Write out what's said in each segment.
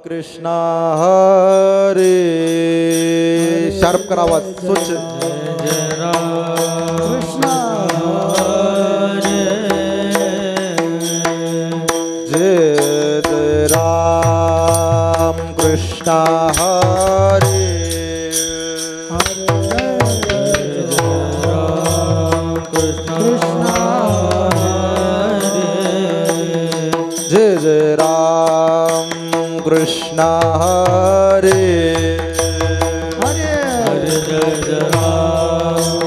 कृष्णा हरे शार्प कर आवाज स्वच्छ जय राम कृष्णा हरे जय राम कृष्णा हरे जय जय राम कृष्णा हरे हरे हरे जय राम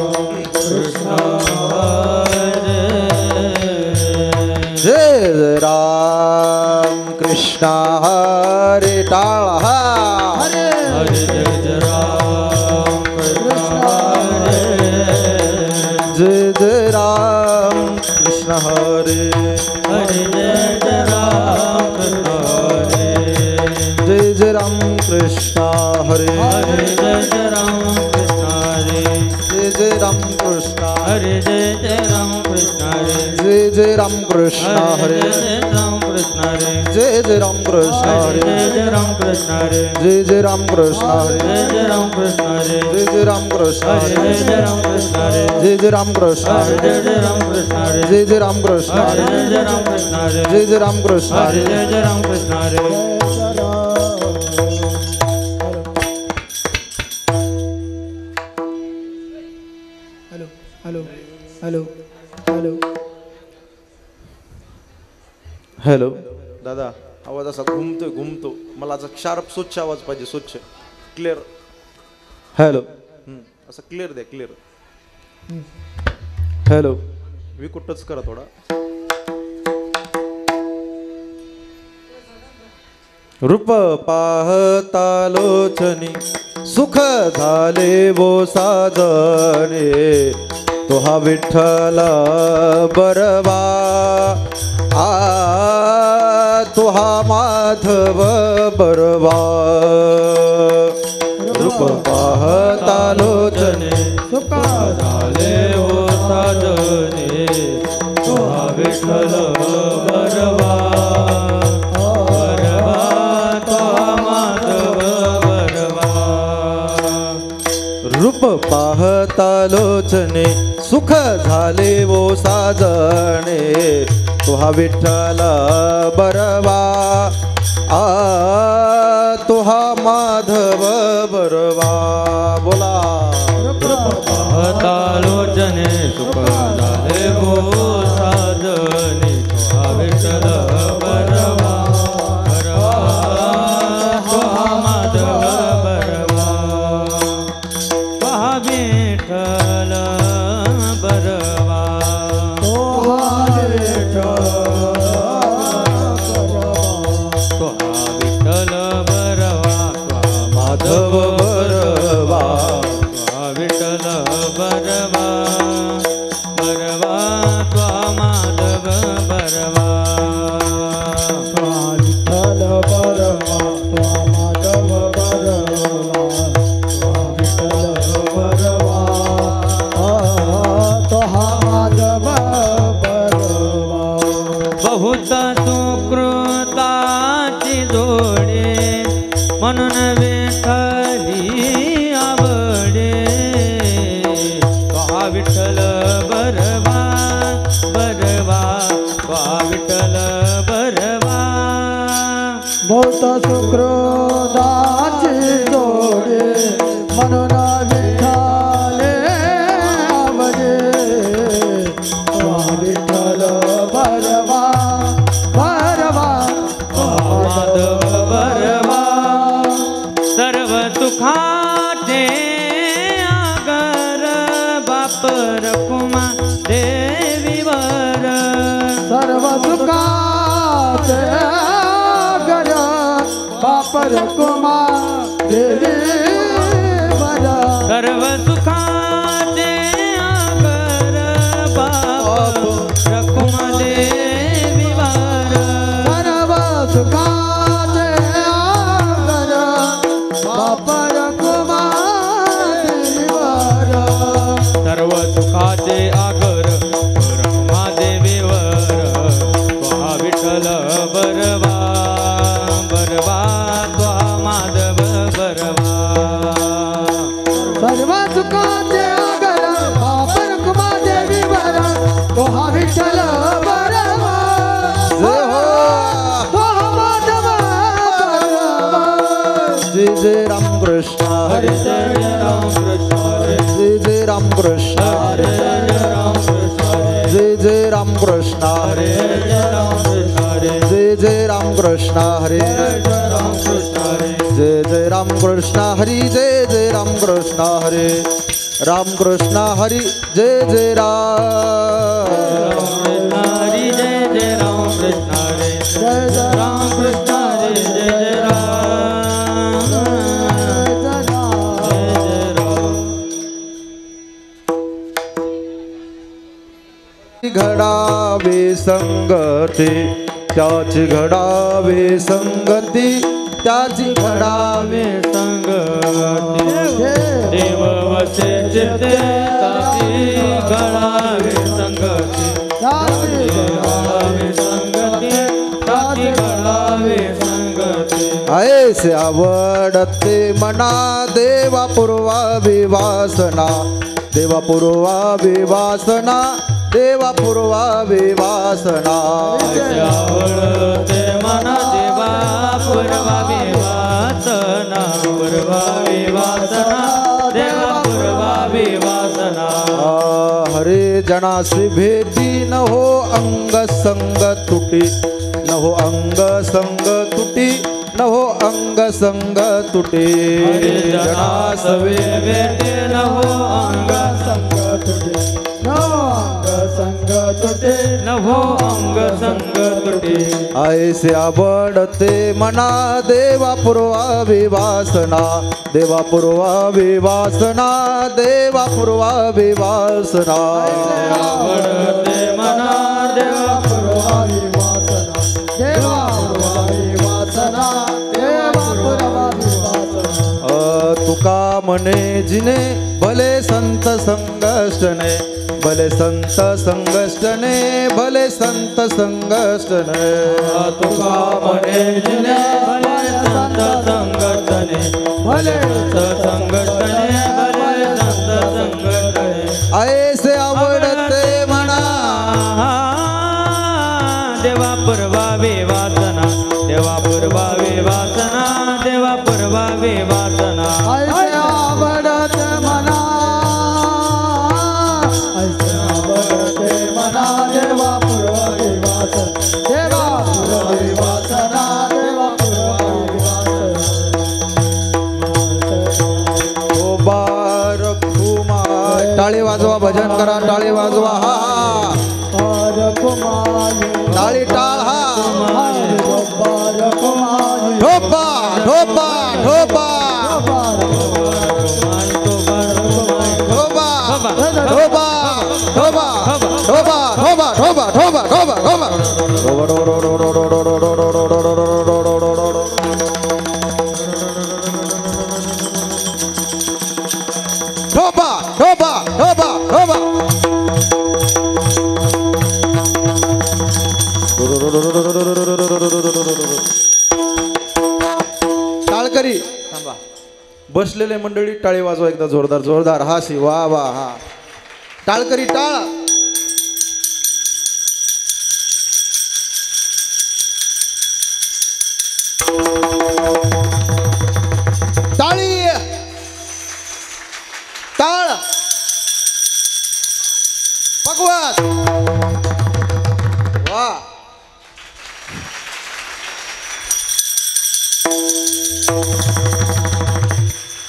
कृष्णा हरे जय राम कृष्णा हरे टाळ हा हरे हरे जय राम कृष्णा हरे जय राम कृष्णा हरे हरे जय राम कृष्णा हरे जय राम कृष्णा हरे हरे जय राम कृष्णा हरे जय राम कृष्णा हरे जय राम कृष्णा हरे जय राम कृष्णा हरे जय राम कृष्णा हरे जय राम कृष्णा हरे जय राम कृष्णा हरे जय राम कृष्णा हरे जय राम कृष्णा हरे जय राम कृष्णा हरे जय राम कृष्णा हरे जय राम कृष्णा हरे जय राम कृष्णा हरे जय राम कृष्णा हरे जय राम कृष्णा हरे जय राम कृष्णा हरे जय राम कृष्णा हरे hello hello hello hello hello दादा आवाज असा घुमतो मला असा शार्प स्वच्छ आवाज पाहिजे स्वच्छ क्लिअर हॅलो असं क्लिअर द्या क्लिअर हॅलो विकुटच करा थोडा रूप पाहता लोचनी सुख झाले वो साजणे तो हा विठ्ठल बरवा तो हा माधव बरवा रूप पाहता लोचने सुख झाले ओ साजने तो हा विठ्ठल बरवा बरवा तो माधव बरवा रूप पाहता लोचने सुख झाले वो साजणे तो हा विठ्ठल बरवा तो हा माधव बरवा बोला पाहता लोचने सुख झाले वो साजने तो हा विठ्ठल बरवा बरवा तो हा माधव बरवा तो हा विठ्ठल बरवा तो हा विठ्ठल बरवा माधव बरवा विठ्ठल बरवा बरवा त्वा माधव बरवा विठ्ठल बरवा माधव बरवा विठ्ठल बरवा तो हा माधव बरवा बहुत सुकृताची जोडे म्हणून विठ्ठली आवडे त्वा विठ्ठल बरवा बरवा त्वा विठ्ठल बरवा बहुत सुकृताची जोडे म्हणून विठ्ठले आवडे विठ्ठल बरवा बरवा माधव बरवा सर्व सुखाचे आगर बाप रखुमा देवीवर सर्व सुखाचे गर बापर कुमा देवी बरा सर्व सुखाचे आगर बाप रखुमा देवीवर सर्व सुखाचे आगर बापर कुमा देवी बरा सर्व सुखाचे आगर रखुमा देवीवर त्वा विठ्ठल बरवा बरवा हरे जय राम कृष्ण हरे जय राम कृष्ण हरे जय जय राम कृष्ण हरे जय राम कृष्ण हरे जय जय राम कृष्ण हरे जय राम कृष्ण हरे जय जय राम कृष्ण हरे जय राम कृष्ण हरे जय जय राम कृष्ण हरि जय जय राम कृष्ण हरे राम कृष्ण हरि जय जय राम हरि जय जय राम कृष्ण हरे जय जय राम कृष्ण हरे जय जय राम जय राम जय जय राम घडावे संगती त्याची घडावे संगती त्याची घडावे वे संग देव वसे चित्ते ताती घडावे संगती घडावे संगती ताती घडावे संगती ऐसे आवडते मना देवा पूर्वावी वासना देवा पूर्वावी वासना देवा पूर्वावी वासना ऐसे आवडते मना देवा पूर्वावी वासना पूर्वावी वासना देवा पूर्वावी वासना हरे जनासी भेटी न हो अंग संग तुटी न हो अंग संग तुटी न हो अंग संग तुटी हरे जनास वे भेटे न हो अंग संग तुझे संग तुझे न हो अंग संग तुटे ऐसे आवडते मना देवा पूर्वावी वासना देवा पूर्वावी वासना देवा पूर्वावी वासना आवडते मना देवा पूर्वावी वासना देवा पूर्वावी वासना देवा पूर्वावी वासना तुका म्हणे जिने भले संत संगष्टने भले संत संगष्टने भले संत संगष्टने तुका म्हणे जिने भले संत संगठने भले संत संगठने भले संत संगठने ऐसे आवडते म्हणा देवा पूर्वावी वासना देवा पूर्वावी वासना देवा पूर्वावी वासना ऐसे आवडत मना ऐसे आवडते मना देवा पूर्वावी वासना देवा पूर्वावी वासना देवा पूर्वावी ओ बार खुमा टाळी वाजवा भजन करा टाळी वाजवा हा टाळी टाळ हा ढोपा ढोपा ढोपा ढोबा ढोबा ढोबा ढोबा ढोबा ढोबा ढोबा ढोबा ढोबा ढोबा ढोबा ढोबा टाळकरी थांबा बसलेले मंडळी टाळी वाजवा एकदा जोरदार जोरदार हा सी वा वा हा टाळकरी टाळ टाळी टाळ भगवत वा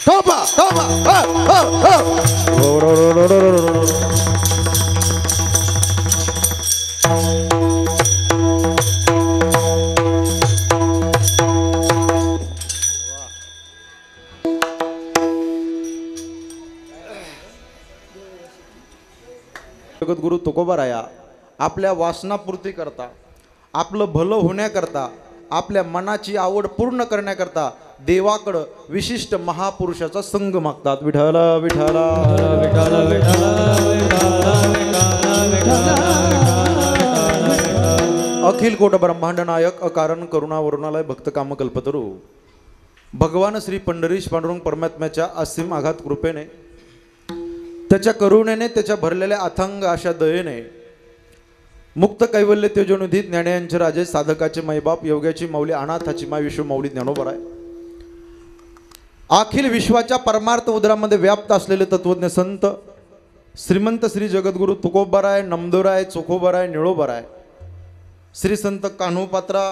Toba, toba, जगद्गुरु तुकोबाराया आपल्या वासनापूर्ती करता आपलं भलं होण्याकरता आपल्या मनाची आवड पूर्ण करण्याकरता देवाकडं विशिष्ट महापुरुषाचा संग मागतात. विठ्ठल विठ्ठल विठ्ठल विठ्ठल अखिल कोट ब्रह्मांड नायक अकारण करुणा वरुणालय भक्त काम कल्पतरू भगवान श्री पंढरीश पांडुरंग परमात्म्याच्या असीम आघात कृपेने त्याच्या करुणेने त्याच्या भरलेल्या अथांग अशा दयेने मुक्त कैवल्य तेजोनिधी ज्ञानयांचे राजे साधकाचे मैबाप योग्याची माऊली अनाथाची माय विश्व माऊली ज्ञानोबर आहे. अखिल विश्वाच्या परमार्थ उदरामध्ये व्याप्त असलेले तत्वज्ञ संत श्रीमंत श्री जगद्गुरु तुकोबाराय नमदोराय चोखोबाराय निळोबाराय, श्री संत कान्होपात्रा,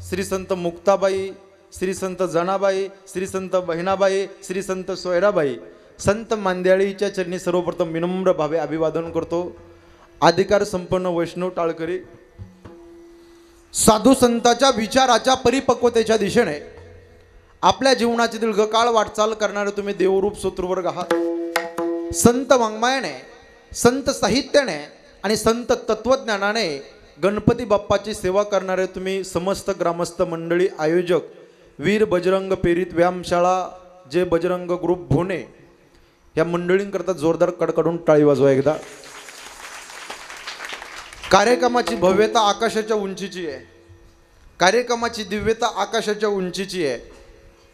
श्री संत मुक्ताबाई, श्री संत जनाबाई, श्री संत बहिणाबाई, श्री संत सोयराबाई, संत मांद्याळीच्या चरणी सर्वप्रथम विनम्र भावे अभिवादन करतो. अधिकार संपन्न वैष्णव टाळकरी साधू संतांच्या विचाराच्या परिपक्वतेच्या दिशेने आपल्या जीवनाची दीर्घकाळ वाटचाल करणारे तुम्ही देवरूप सूत्रवर्ग आहात. संत वाङ्मयाने, संत साहित्याने आणि संत तत्वज्ञानाने गणपती बाप्पाची सेवा करणारे तुम्ही समस्त ग्रामस्थ मंडळी, आयोजक, वीर बजरंग प्रेरित व्यायामशाळा, जे बजरंग ग्रुप भोने या मंडळींकरता जोरदार कडकडून टाळी वाजवा एकदा. कार्यक्रमाची भव्यता आकाशाच्या उंचीची आहे, कार्यक्रमाची दिव्यता आकाशाच्या उंचीची आहे.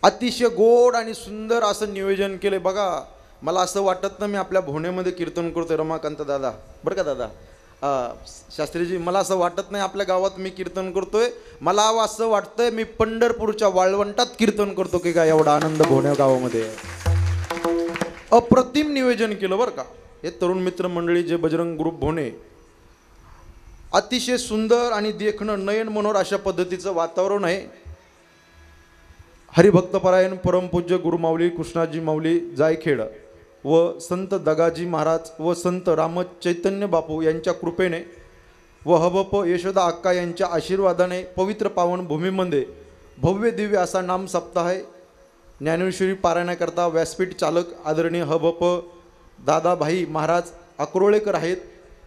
अतिशय गोड आणि सुंदर असं नियोजन केले बघा. मला असं वाटत ना मी आपल्या भोण्यामध्ये कीर्तन करतोय रमाकांत दादा, बरं का दादा शास्त्रीजी, मला असं वाटत नाही आपल्या गावात मी कीर्तन करतोय, मला असं वाटतंय मी पंढरपूरच्या वाळवंटात कीर्तन करतो की काय, एवढा आनंद भोण्या गावामध्ये. अप्रतिम नियोजन केलं बरं का. हे तरुण मित्र मंडळी जे बजरंग ग्रुप भोणे, अतिशय सुंदर आणि देखणं नयन मनोहर अशा पद्धतीचं वातावरण आहे. हरिभक्तपरायण परमपूज्य गुरुमाऊली कृष्णाजी माऊली जायखेड व संत दगाजी महाराज व संत राम चैतन्य बापू यांच्या कृपेने व हबप यशोदा अक्का यांच्या आशीर्वादाने पवित्र पावन भूमीमध्ये भव्य दिव्य असा नाम सप्ताह आहे. ज्ञानेश्वरी पारायणाकरता व्यासपीठ चालक आदरणीय हबप दादाभाई महाराज अक्रोळेकर आहेत,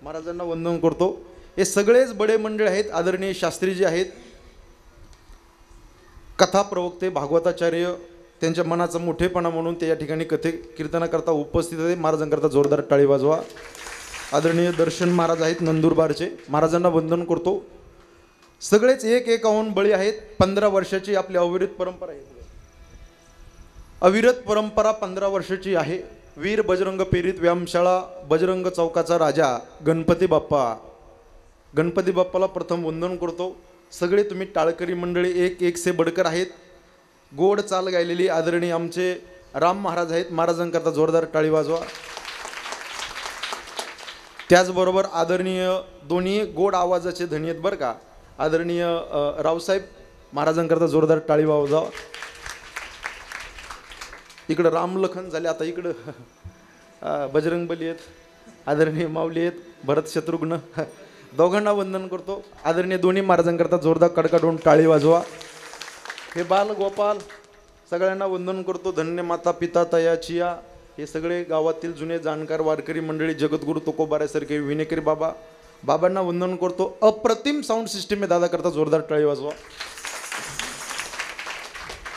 महाराजांना वंदन करतो. हे सगळेच बडे मंडळ आहेत. आदरणीय शास्त्रीजी आहेत, कथा प्रवक्ते भागवताचार्य, त्यांच्या मनाचा मोठेपणा म्हणून ते या ठिकाणी कथे कीर्तनाकरता उपस्थित आहे. महाराजांकरता जोरदार टाळी वाजवा. आदरणीय दर्शन महाराज आहेत नंदुरबारचे, महाराजांना वंदन करतो. सगळेच एक एकाहून बळी आहेत. 15 वर्षाची आपली अविरत परंपरा आहे, अविरत परंपरा 15 वर्षाची आहे. वीर बजरंग प्रेरित व्यायामशाळा, बजरंग चौकाचा राजा गणपती बाप्पा, गणपती बाप्पाला प्रथम वंदन करतो. सगळे तुम्ही टाळकरी मंडळी एक एक से बडकर आहेत. गोड चाल गायलेली आदरणीय आमचे राम महाराज आहेत, महाराजांकरता जोरदार टाळी वाजवा. त्याचबरोबर आदरणीय दोन्ही गोड आवाजाचे धनी आहेत बरं का, आदरणीय रावसाहेब, महाराजांकरता जोरदार टाळी वाजवा. इकडं रामलखन झाले, आता इकडं बजरंग बली आहेत, आदरणीय माऊली आहेत, भरत शत्रुघ्न, दोघांना वंदन करतो. आदरणीय दोन्ही महाराजांकरता जोरदार कडकडून टाळी वाजवा. हे बाल गोपाल सगळ्यांना वंदन करतो. धन्य माता पिता तयाचिया, हे सगळे गावातील जुने जाणकार वारकरी मंडळी, जगद्गुरु तुकोबारासारखे विनेकरी बाबा, बाबांना वंदन करतो. अप्रतिम साऊंड सिस्टीम आहे, दादा करता जोरदार टाळी वाजवा.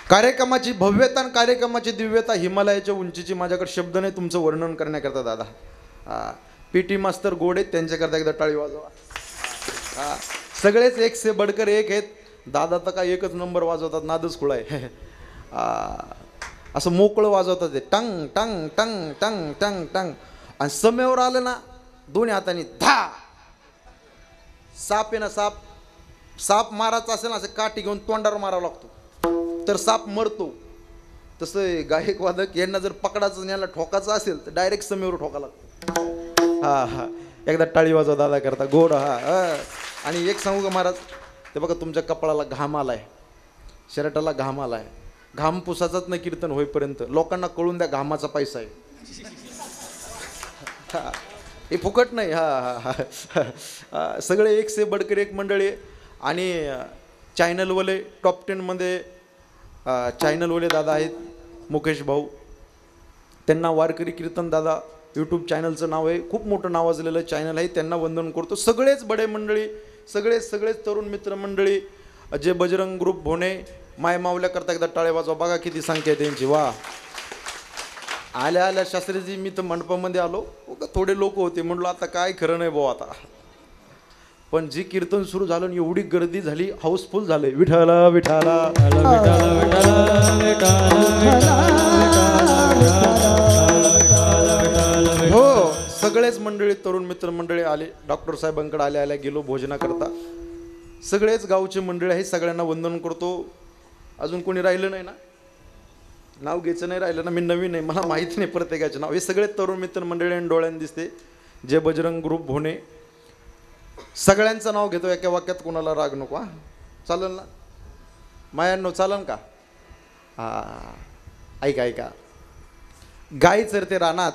कार्यक्रमाची भव्यता आणि कार्यक्रमाची दिव्यता हिमालयाच्या उंचीची माझ्याकडे शब्द नाही तुमचं वर्णन करण्याकरता. दादा पीटी मास्तर गोड आहेत, त्यांच्याकरता एकदा टाळी वाजवा. सगळेच एक से बडकर एक आहेत. दादा तर काय एकच नंबर वाजवतात, नादच खुळा आहे. असं मोकळं वाजवतात ते, टंग टंग टंग टंग टंग टंग. आणि समयवर आलं ना दोन्ही हाताने धा. साप आहे ना, साप साप मारायचा असेल ना असं काठी घेऊन तोंडावर मारावा लागतो तर साप मरतो. तसं गायक वादक यांना जर पकडायचं याला ठोकायचं असेल तर डायरेक्ट समयवर ठोका लागतो. हा हा, एकदा टाळी वाजवा दादा करता गोड. हा आणि एक सांगू का महाराज, ते बघा तुमच्या कपाळाला घाम आलाय, शर्टाला घाम आलाय, घाम पुसाचाच नाही कीर्तन होईपर्यंत. लोकांना कळून द्या घामाचा पैसा आहे, हे फुकट नाही. हा हा, सगळे एक से बडकर एक मंडळी. आणि चॅनलवाले टॉप 10मध्ये चॅनलवाले दादा आहेत मुकेश भाऊ, त्यांना वारकरी कीर्तन दादा यूट्यूब चॅनलचं नाव आहे, खूप मोठं नावाजलेलं चॅनल आहे, त्यांना वंदन करतो. सगळेच बडे मंडळी, सगळेच तरुण मित्र मंडळी, जे बजरंग ग्रुप भोणे, माय मावल्याकरता एकदा टाळे वाजवा. बघा किती संख्या आहे त्यांची. वा, आल्या आल्या शास्त्रीजी मी तर मंडपामध्ये आलो, थोडे लोक होते, म्हणलो आता काय खरं नाही भाऊ आता. पण जी कीर्तन सुरू झालं एवढी गर्दी झाली, हाऊसफुल झाले. विठाला विठाला हो, सगळेच मंडळी तरुण मित्र मंडळी आले. डॉक्टर साहेबांकडे आल्या गेलो भोजनाकरता. सगळेच गावचे मंडळी आहेत, सगळ्यांना वंदन करतो. अजून कोणी राहिलं नाही ना? नाव घ्यायचं नाही राहिलं ना, मी नवीन आहे, मला माहिती नाही प्रत्येकाचे नाव. हे सगळे तरुण मित्र मंडळी आणि डोळ्याने दिसते. जे बजरंग ग्रुप भोणे, सगळ्यांचं नाव घेतो एका वाक्यात, कोणाला राग नको. हा चालेल ना मायांनो, चालन का? हा ऐका ऐका. गाय चरते रानात,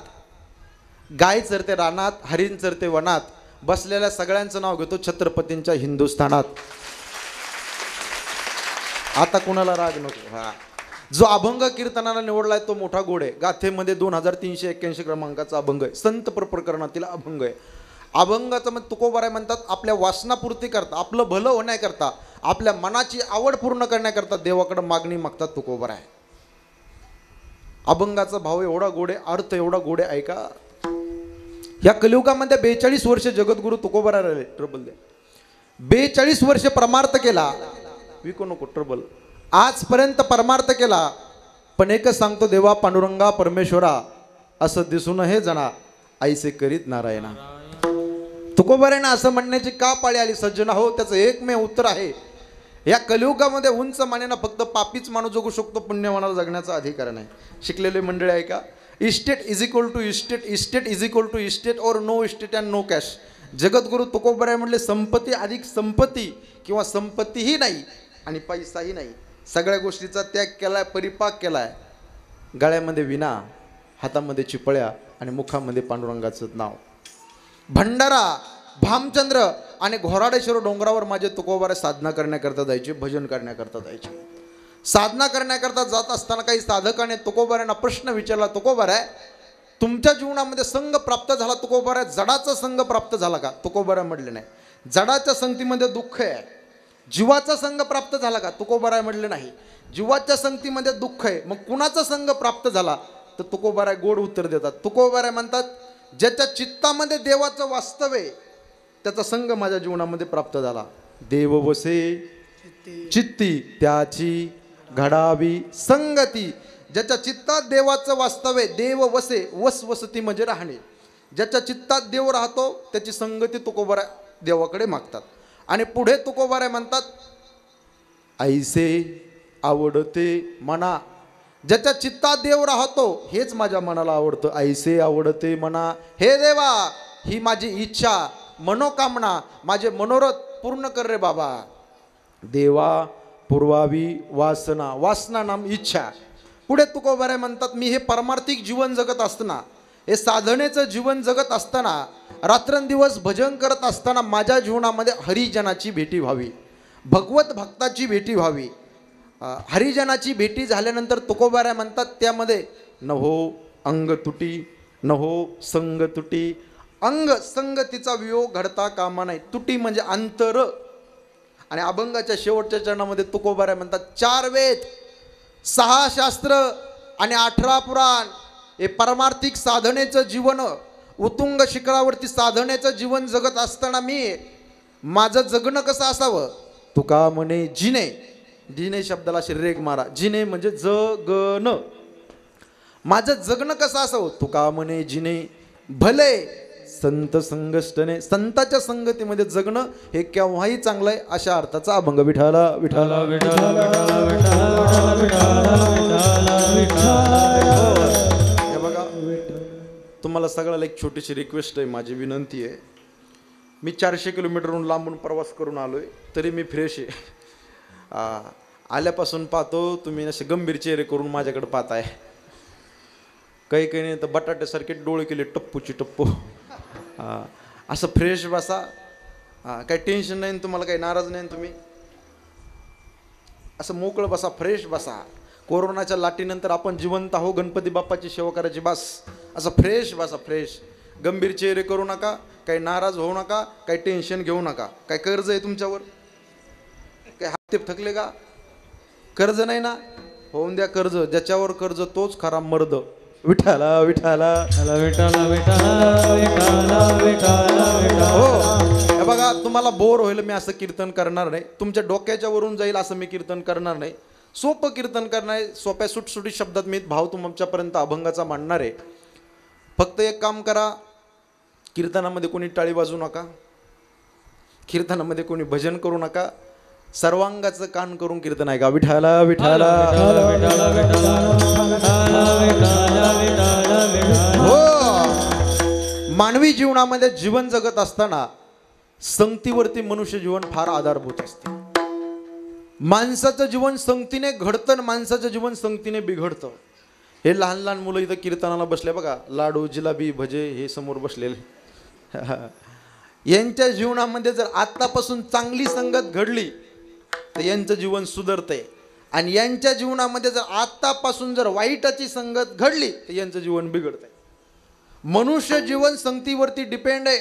गाय चरते रानात, हरिण चरते वनात, बसलेल्या सगळ्यांचं नाव घेतो छत्रपतींच्या हिंदुस्थानात. आता कोणाला राग नको. हा जो अभंग कीर्तनाला निवडलाय तो मोठा गोड आहे. गाथेमध्ये 2381 क्रमांकाचा अभंग आहे. संत प्रकरणातील अभंग आहे. अभंगाचं मग तुकोबाराय म्हणतात, आपल्या वासनापूर्ती करता, आपलं भलं होण्याकरता, आपल्या मनाची आवड पूर्ण करण्याकरता देवाकडे मागणी मागतात तुकोबाराय. अभंगाचा भाव एवढा गोड आहे, अर्थ एवढा गोड आहे. ऐका, या कलियुगामध्ये 42 वर्ष जगद्गुरु तुकोबाराय राहिले. ट्रबल द्या. 42 वर्ष परमार्थ केला, विकू नको ट्रबल, आजपर्यंत परमार्थ केला. पण एकच सांगतो, देवा पांडुरंगा परमेश्वरा, असं दिसून हे जना ऐसे करीत नारायणा. तुकोबारायनं असं म्हणण्याची का पाळी आली सज्जन हो? त्याचं एकमेव उत्तर आहे, या कलियुगामध्ये उंच मानेना फक्त पापीच माणूस जगू शकतो, पुण्यवानाला जगण्याचा अधिकार नाही. शिकलेले मंडळी आहे का? Estate is equal to estate, estate is equal to estate, और no estate and no cash. Jagadguru Tukobaraya म्हणले, संपत्ती अधिक संपत्ती किंवा संपत्तीही नाही आणि पैसाही नाही. सगळ्या गोष्टीचा त्याग केलाय, परिपाक केलाय. गळ्यामध्ये विणा, हातामध्ये चिपळ्या आणि मुखामध्ये पांडुरंगाचं नाव. भंडारा, भामचंद्र आणि घोराडेश्वर डोंगरावर माझे तुकोबाराय साधना करण्याकरता जायचे, भजन करण्याकरता जायचे. साधना करण्याकरता जात असताना काही साधकाने तुकोबारायांना प्रश्न विचारला, तुकोबाराय तुमच्या जीवनामध्ये संघ प्राप्त झाला? तुकोबाराय जडाचा संघ प्राप्त झाला का? तुकोबाराय म्हटले नाही. जडाच्या संगतीमध्ये दुःख आहे. जीवाचा संघ प्राप्त झाला का? तुकोबाराय म्हटले नाही. जीवाच्या संगतीमध्ये दुःख आहे. मग कुणाचा संघ प्राप्त झाला? तर तुकोबाराय गोड उत्तर देतात. तुकोबाराय म्हणतात, ज्याच्या चित्तामध्ये देवाचं वास्तव आहे त्याचा संघ माझ्या जीवनामध्ये प्राप्त झाला. देव वसे चित्ती त्याची घडावी संगती. ज्याच्या चित्तात देवाचं वास्तव आहे, देव वसे, वसती म्हणजे राहणे. ज्याच्या चित्तात देव राहतो त्याची संगती तुकोबाराय देवाकडे मागतात. आणि पुढे तुकोबाराय म्हणतात, ऐसे आवडते मना. ज्याच्या चित्तात देव राहतो हेच माझ्या मनाला आवडतं. ऐसे आवडते मना, हे देवा ही माझी इच्छा, मनोकामना, माझे मनोरथ पूर्ण कर रे बाबा. देवा पुरवावी वासना, वासना नाम इच्छा. पुढे तुकोबाराय म्हणतात, मी हे परमार्थिक जीवन जगत असताना, हे साधनेचं जीवन जगत असताना, रात्रंदिवस भजन करत असताना माझ्या जीवनामध्ये हरिजनाची भेटी व्हावी, भगवत भक्ताची भेटी व्हावी. हरिजनाची भेटी झाल्यानंतर तुकोबाराय म्हणतात, त्यामध्ये न हो अंग तुटी, न हो संग तुटी. अंग संगतीचा वियोग घडता कामा नाही. तुटी म्हणजे अंतर. आणि अभंगाच्या शेवटच्या चरणामध्ये तुकोबाराय म्हणतात, 4 वेद, 6 शास्त्र आणि 18 पुराण, हे परमार्थिक साधनेचं जीवन, उत्तुंग शिखरावरती साधनेचं जीवन जगत असताना मी माझं जगणं कसं असावं? तुका म्हणे जिने, जिने शब्दाला रेग मारा. जिने म्हणजे जगणं. माझं जगणं कसं असावं? तुका म्हणे जिने भले संत संगष्टने. संताच्या संगतीमध्ये जगणं हे केव्हाही चांगलं आहे, अशा अर्थाचा अभंग. विठाला विठाला विठाला हे बघा, तुम्हाला सगळ्याला एक छोटीशी रिक्वेस्ट आहे, माझी विनंती आहे. मी 400 किलोमीटरहून लांबून प्रवास करून आलोय, तरी मी फ्रेश आहे. आल्यापासून पाहतो तुम्ही असे गंभीर चेहरे करून माझ्याकडे पाहताय. काही काही नाही तर बटाट्यासारखे डोळे केले टप्पूची टप्पू. असं फ्रेश बसा, काही टेन्शन नाही तुम्हाला, काही नाराज नाही तुम्ही. असं मोकळं बसा, फ्रेश बसा. कोरोनाच्या लाटीनंतर आपण जिवंत आहो, गणपती बाप्पाची सेवा करायची, बस असं फ्रेश बसा, फ्रेश. गंभीर चेहरे करू नका, काही नाराज होऊ नका, काही टेन्शन घेऊ नका. काय कर्ज आहे तुमच्यावर? काय हप्ते थकले का? कर्ज नाही ना? होऊन द्या कर्ज. ज्याच्यावर कर्ज तोच खरा मर्द. विठाला विठाला विठाला विठाला विठाला. हो, हे बघा, तुम्हाला बोर होईल मी असं कीर्तन करणार नाही, तुमच्या डोक्याच्या वरून जाईल असं मी कीर्तन करणार नाही. सोपं कीर्तन करणार आहे, सोप्या सुटसुटीत शब्दात मी भाव तुमच्यापर्यंत अभंगाचा मांडणार आहे. फक्त एक काम करा, कीर्तनामध्ये कोणी टाळी वाजवू नका, कीर्तनामध्ये कोणी भजन करू नका. सर्वांगाचं कान करून कीर्तन आहे का विठाला विठाला हो. मानवी जीवनामध्ये जीवन जगत असताना संगतीवरती मनुष्य जीवन फार आधारभूत असते. माणसाचं जीवन संगतीने घडतं आणि माणसाचं जीवन संगतीने बिघडतं. हे लहान लहान मुलं इथं कीर्तनाला बसले बघा, लाडू जिलाबी भजे हे समोर बसलेले. यांच्या जीवनामध्ये जर आतापासून चांगली संगत घडली तर यांचं जीवन सुधारतंय, आणि यांच्या जीवनामध्ये जर आतापासून जर वाईटाची संगत घडली तर यांचं जीवन बिघडतंय. मनुष्य जीवन संगतीवरती डिपेंड आहे,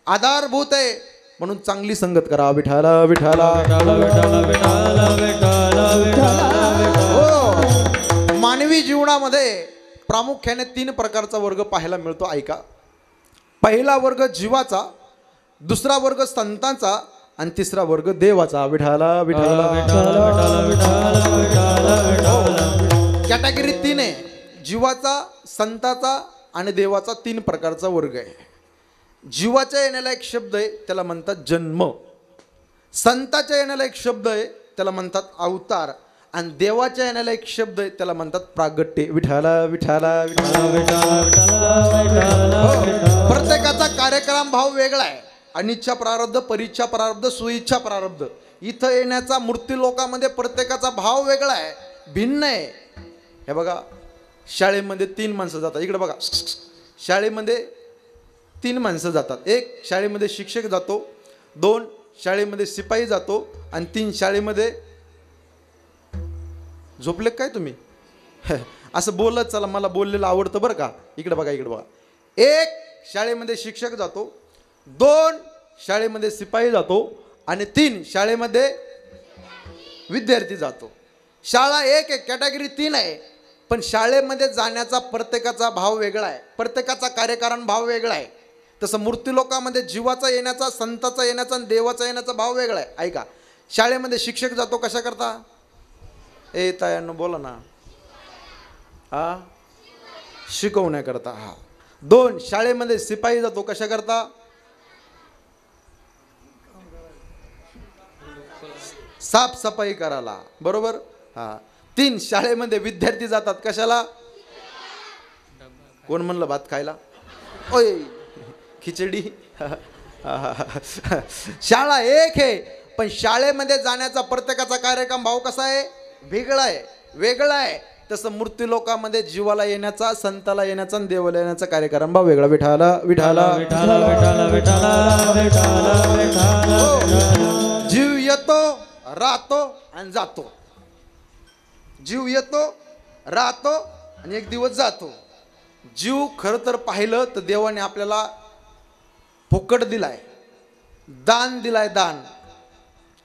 आधारभूत आहे. म्हणून चांगली संगत करा विठाला विठाला. हो. मानवी जीवनामध्ये प्रामुख्याने 3 प्रकारचा वर्ग पाहायला मिळतो. ऐका, पहिला वर्ग जीवाचा, दुसरा वर्ग संतांचा आणि तिसरा वर्ग देवाचा. विठाला विठाला. कॅटेगरी 3 आहे. जीवाचा, संताचा आणि देवाचा 3 प्रकारचा वर्ग आहे. जीवाच्या येण्याला एक शब्द आहे, त्याला म्हणतात जन्म. संताच्या येण्याला एक शब्द आहे, त्याला म्हणतात अवतार. आणि देवाच्या येण्याला एक शब्द आहे, त्याला म्हणतात प्रागट्य. विठाला विठाला प्रत्येकाचा कार्यक्रम भाव वेगळा आहे. अनिच्छा प्रारब्ध, परीच्छा प्रारब्ध, सुइच्छा प्रारब्ध. इथं येण्याचा मूर्ती लोकांमध्ये प्रत्येकाचा भाव वेगळा आहे, भिन्न आहे. हे बघा, शाळेमध्ये 3 माणसं जातात. इकडे बघा, शाळेमध्ये 3 माणसं जातात. 1 शाळेमध्ये शिक्षक जातो, 2 शाळेमध्ये शिपाई जातो, आणि 3 शाळेमध्ये झोपले काय तुम्ही? असं बोलत चला, मला बोललेलं आवडतं बरं का. इकडे बघा, इकडे बघा. 1 शाळेमध्ये शिक्षक जातो, 2 शाळेमध्ये शिपाई जातो, आणि 3 शाळेमध्ये विद्यार्थी जातो. शाळा एक आहे, कॅटेगरी 3 आहे. पण शाळेमध्ये जाण्याचा प्रत्येकाचा भाव वेगळा आहे, प्रत्येकाचा कार्यकारण भाव वेगळा आहे. तसं मूर्ती लोकांमध्ये जीवाचा येण्याचा, संताचा येण्याचा आणि देवाचा येण्याचा भाव वेगळा आहे. ऐका, शाळेमध्ये शिक्षक जातो कशा करता? ए तायांनो बोला ना. हा, शिकवण्याकरता. हा. 2 शाळेमध्ये शिपाई जातो कशा करता? साफसफाई करायला. बरोबर. हा. 3 शाळेमध्ये विद्यार्थी जातात कशाला? कोण म्हणलं भात खायला? ओय, खिचडी. शाळा एक आहे, पण शाळेमध्ये जाण्याचा प्रत्येकाचा कार्यक्रम भाव कसा आहे? वेगळा आहे, वेगळा आहे. तसं मूर्ती लोकांमध्ये जीवाला येण्याचा, संताला येण्याचा आणि देवाला येण्याचा कार्यक्रम भाव वेगळा. विठाला विठाला. जीव येतो, राहतो आणि जातो. जीव येतो, राहतो आणि एक दिवस जातो. जीव खरं तर पाहिलं तर देवाने आपल्याला फुकट दिलाय, दान दिलाय. दान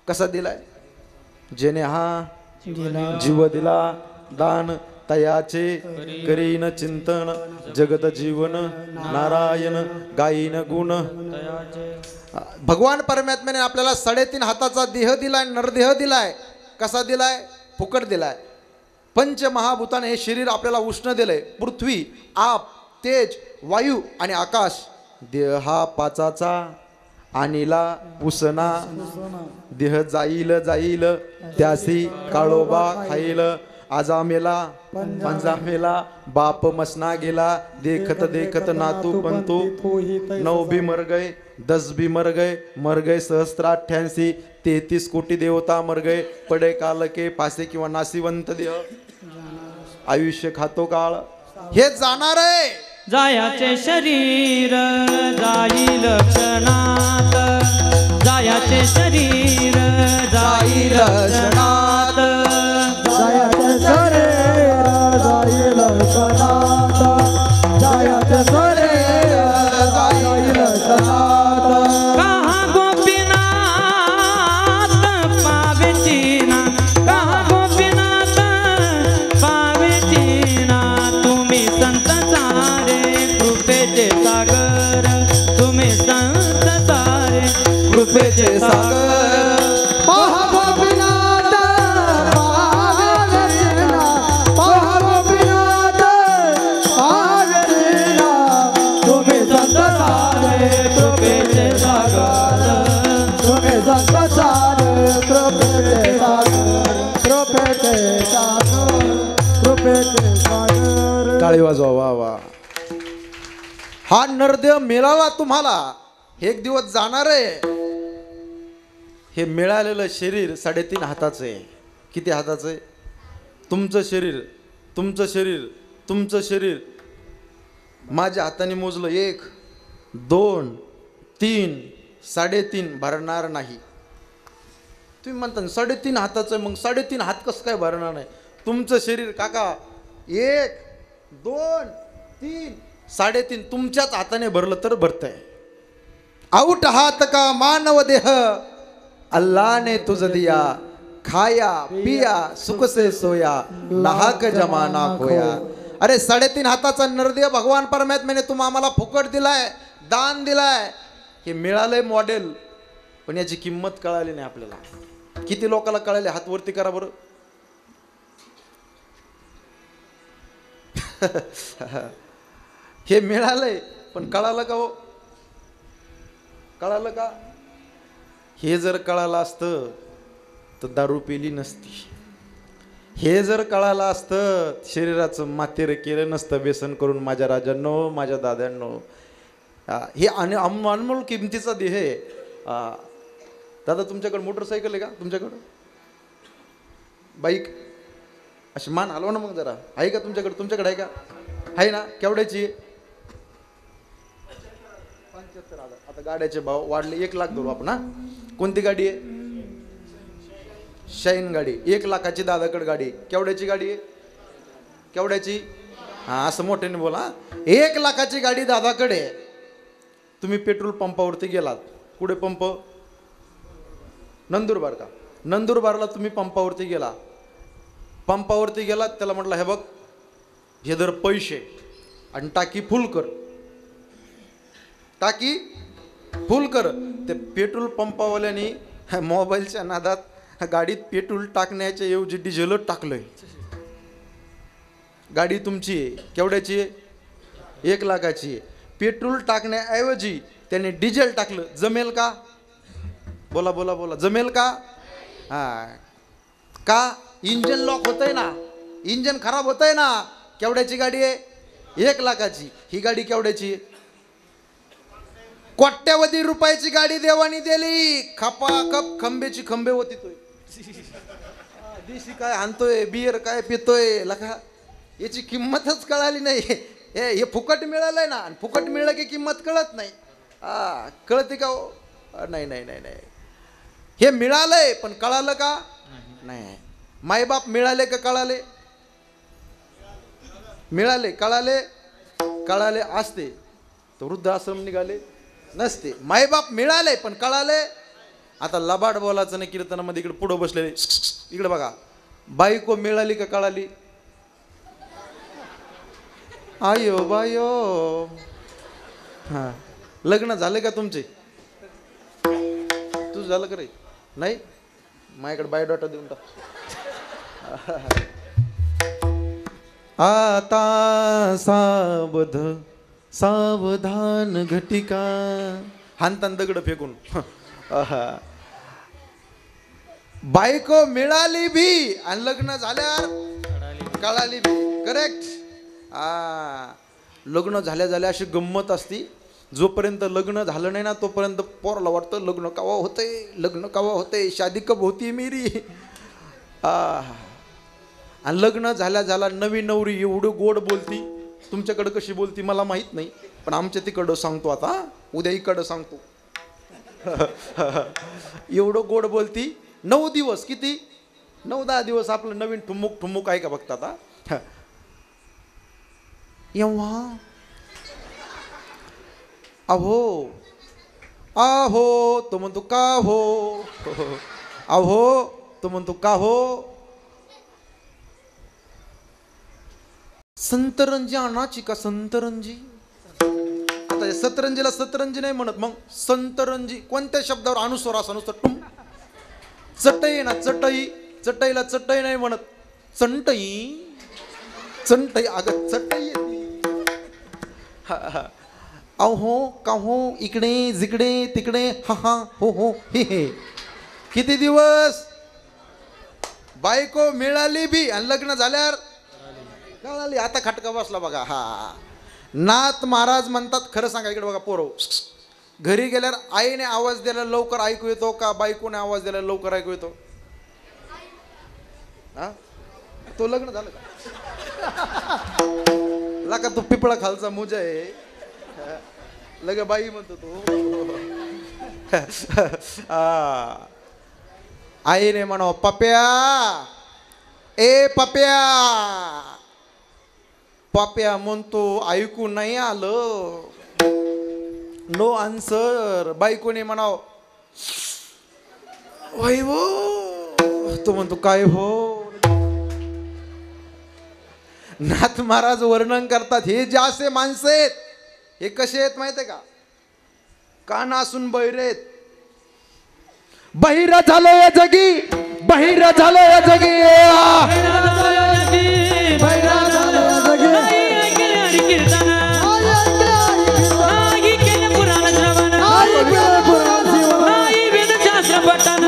कसा दिलाय? जेने हा जीव दिला दान, तयाचे करीन चिंतन, जगत जीवन नारायण गायीन गुण. भगवान परमात्म्याने आपल्याला 3.5 हाताचा देह दिलाय, नरदेह दिलाय. कसा दिलाय? फुकट दिलाय. पंचमहाभूताने हे शरीर आपल्याला उष्ण दिलंय. पृथ्वी, आप, तेज, वायू आणि आकाश. देह हा 5चा, आणिला उसना. देह जाईल जाईल, त्यासी काळोबा खाईल. आजामेला पंजामेला, बाप मसना गेला. देखत देखत नातू पंतू. 9 भी मर गए, 10 भी मर गए सहस्त्र 33 कोटी देवता मर गए. पडे काल के पासे किंवा नासिवंत देह. आयुष्य खातो काळ, हे जाणार आहे. जायाचे शरीर जाईल क्षणात, जायाचे शरीर जाईल क्षणात. जायाचे शरीर जाईल क्षणात, जायाचे शरीर जाईल क्षणात. कहा गोपीनाथ पावेचीना, कहा गोपीनाथ पावेचीना. तुम्ही संत सारे कृपेचे सागर, तुम्ही संत सारे कृपेचे सागर. गोपीनाथ पेटे सागर. टाळी वाजवा वा वा. हा नरदेव मिळाला तुम्हाला, एक दिवस जाणार आहे. हे मिळालेलं शरीर 3.5 हाताचं आहे. किती हाताचं आहे? तुमचं शरीर, तुमचं शरीर, तुमचं शरीर माझ्या हाताने मोजलं 1 2 3 3.5 भरणार नाही. तुम्ही म्हणता 3.5 हाताचं, मग 3.5 हात कसं काय भरणार नाही? तुमचं शरीर काका 1 2 3 3.5 तुमच्याच हाताने भरलं तर भरतंय. आऊट हात का मानव देह अल्लाह ने तुझ दिया, खाया पिया सुख से सोया, नाहक जमाना खोया. अरे 3.5 हाताचा नरदेव भगवान परमात्म्याने आम्हाला फुकट दिलाय, दान दिलाय. हे मिळालंय मॉडेल, पण याची किंमत कळाली नाही आपल्याला. किती लोकांना कळाले? हात वरती करा बरं. हे मिळालंय पण कळालं का हो? कळालं का? हे जर कळालं असतं तर दारू पिली नसती. हे जर कळालं असतं शरीराचं मातेर केलं नसतं बेसन करून. माझ्या राजांनो, माझ्या दाद्यांनो, हे अनमोल किमतीचा देह आहे. दादा तुमच्याकडे मोटरसायकल आहे का? तुमच्याकडं बाईक? अशी मान हलवा ना मग जरा. आहे का तुमच्याकडे? तुमच्याकडे आहे का? आहे ना? केवढ्याची? 75,000. आता गाड्याचे भाव वाढले, 1 लाख धरू आपण. हा, कोणती गाडी आहे? शाईन गाडी. 1 लाखाची दादाकडे गाडी. केवढ्याची गाडी आहे? केवढ्याची? हा, असं मोठ्याने बोला. 1 लाखाची गाडी दादाकडे. तुम्ही पेट्रोल पंपावरती गेलात. कुठे पंप? नंदुरबार का? नंदुरबारला तुम्ही पंपावरती गेला. पंपावरती गेलात, त्याला म्हटलं हे बघ, हे दर पैसे आणि टाकी फुल कर. टाकी फुल कर. ते पेट्रोल पंपावाल्याने मोबाईलच्या नादात गाडीत पेट्रोल टाकण्याच्या ऐवजी डिझेलच टाकलंय. गाडी तुमची आहे, केवढ्याची आहे? 1 लाखाची आहे. पेट्रोल टाकण्याऐवजी त्याने डिझेल टाकलं. जमेल का? बोला बोला बोला. जमेल का? हा, का? इंजन लॉक होतंय ना, इंजन खराब होतंय ना. केवढ्याची गाडी आहे? 1 लाखाची. ही गाडी केवढ्याची आहे? कोट्यावधी रुपयाची गाडी देवानी दिली. खपाखप खंबेची खंबे होती. तोय देशी काय आणतोय, बियर काय पितोय, लका याची किंमतच कळाली नाही. हे फुकट मिळालंय ना, आणि फुकट मिळलं की किंमत कळत नाही. कळते का हो? नाही नाही नाही नाही. हे मिळालंय पण कळालं का? नाही. मायबाप मिळाले का कळाले? मिळाले, कळाले, कळाले असते तर वृद्धाश्रम निघाले नसते. मायबाप मिळाले पण कळाले. आता लबाड बोलायचं नाही कीर्तनामध्ये. इकडे पुढं बसलेले, इकडे बघा. बायको मिळाली का कळाली? आयो बायो. हा, लग्न झाले का तुमचे? तुझं झालं का रे? नाही. माझ्याकडे बायोडाटा देऊन टाक. आता सावधान घटिका. हानतान दगड फेकून. बायको मिळाली भी आणि लग्न झाल्यावर कळाली भी. करेक्ट. लग्न झाल्या झाल्या अशी गंमत असती. जोपर्यंत लग्न झालं नाही ना तोपर्यंत पोराला वाटतं लग्न कावा होतंय, लग्न कावा होतंय, शादी कब होती मेरी. आणि लग्न झाल्या झाल्या नवी नवरी एवढं गोड बोलती. तुमच्याकडं कशी बोलती मला माहीत नाही, पण आमच्या तिकडं सांगतो. आता उद्या इकडं सांगतो. एवढं गोड बोलती. 9 दिवस, किती 9-10 दिवस आपलं नवीन ठुमुक ठुमुक आहे का बघता. आता एव्हा अहो आहो तो म्हणतो का हो, अहो तो म्हणतो का हो. संतरंजी आणाची का? संतरंजी. आता सतरंजीला सतरंजी नाही म्हणत, मग संतरंजी. कोणत्या शब्दावर अनुस्वार असा नुसतं टुम. चटई ना चटई, चटईला चटई नाही म्हणत, चंटई. चंटई अगं चटई येते. अहो काहो, इकडे जिकडे तिकडे, हा हा हो हो हे हे. किती दिवस? बायको मिळाली बी आणि लग्न झाल्यावर कळाली आता खटका बसला बघा. हा नाथ महाराज म्हणतात, खरं सांगा इकडे बघा पोरं, घरी गेल्यावर आईने आवाज द्यायला लवकर ऐकू येतो का बायकोने आवाज द्यायला लवकर ऐकू येतो? हा तो लग्न झालं का? लका तो पिपळा खालचा मुजा आहे, लगे बाई म्हणतो तो. आईने म्हणा पप्या, ए पप्या, पप्या म्हणतो ऐकू नाही आलं, नो आन्सर. बायकोने म्हणाव वय हो, तो म्हणतो काय हो. नाथ महाराज वर्णन करतात, हे जे असे माणसं आहेत हे कसे आहेत माहिती आहे का? कान असून बहिरेत. बहिरा झालो या जगी, बहिरा झालो या जगी, बैरा झालो या जगी. आई गेले पुराण जीवन. आई वेदशास्त्र पठण.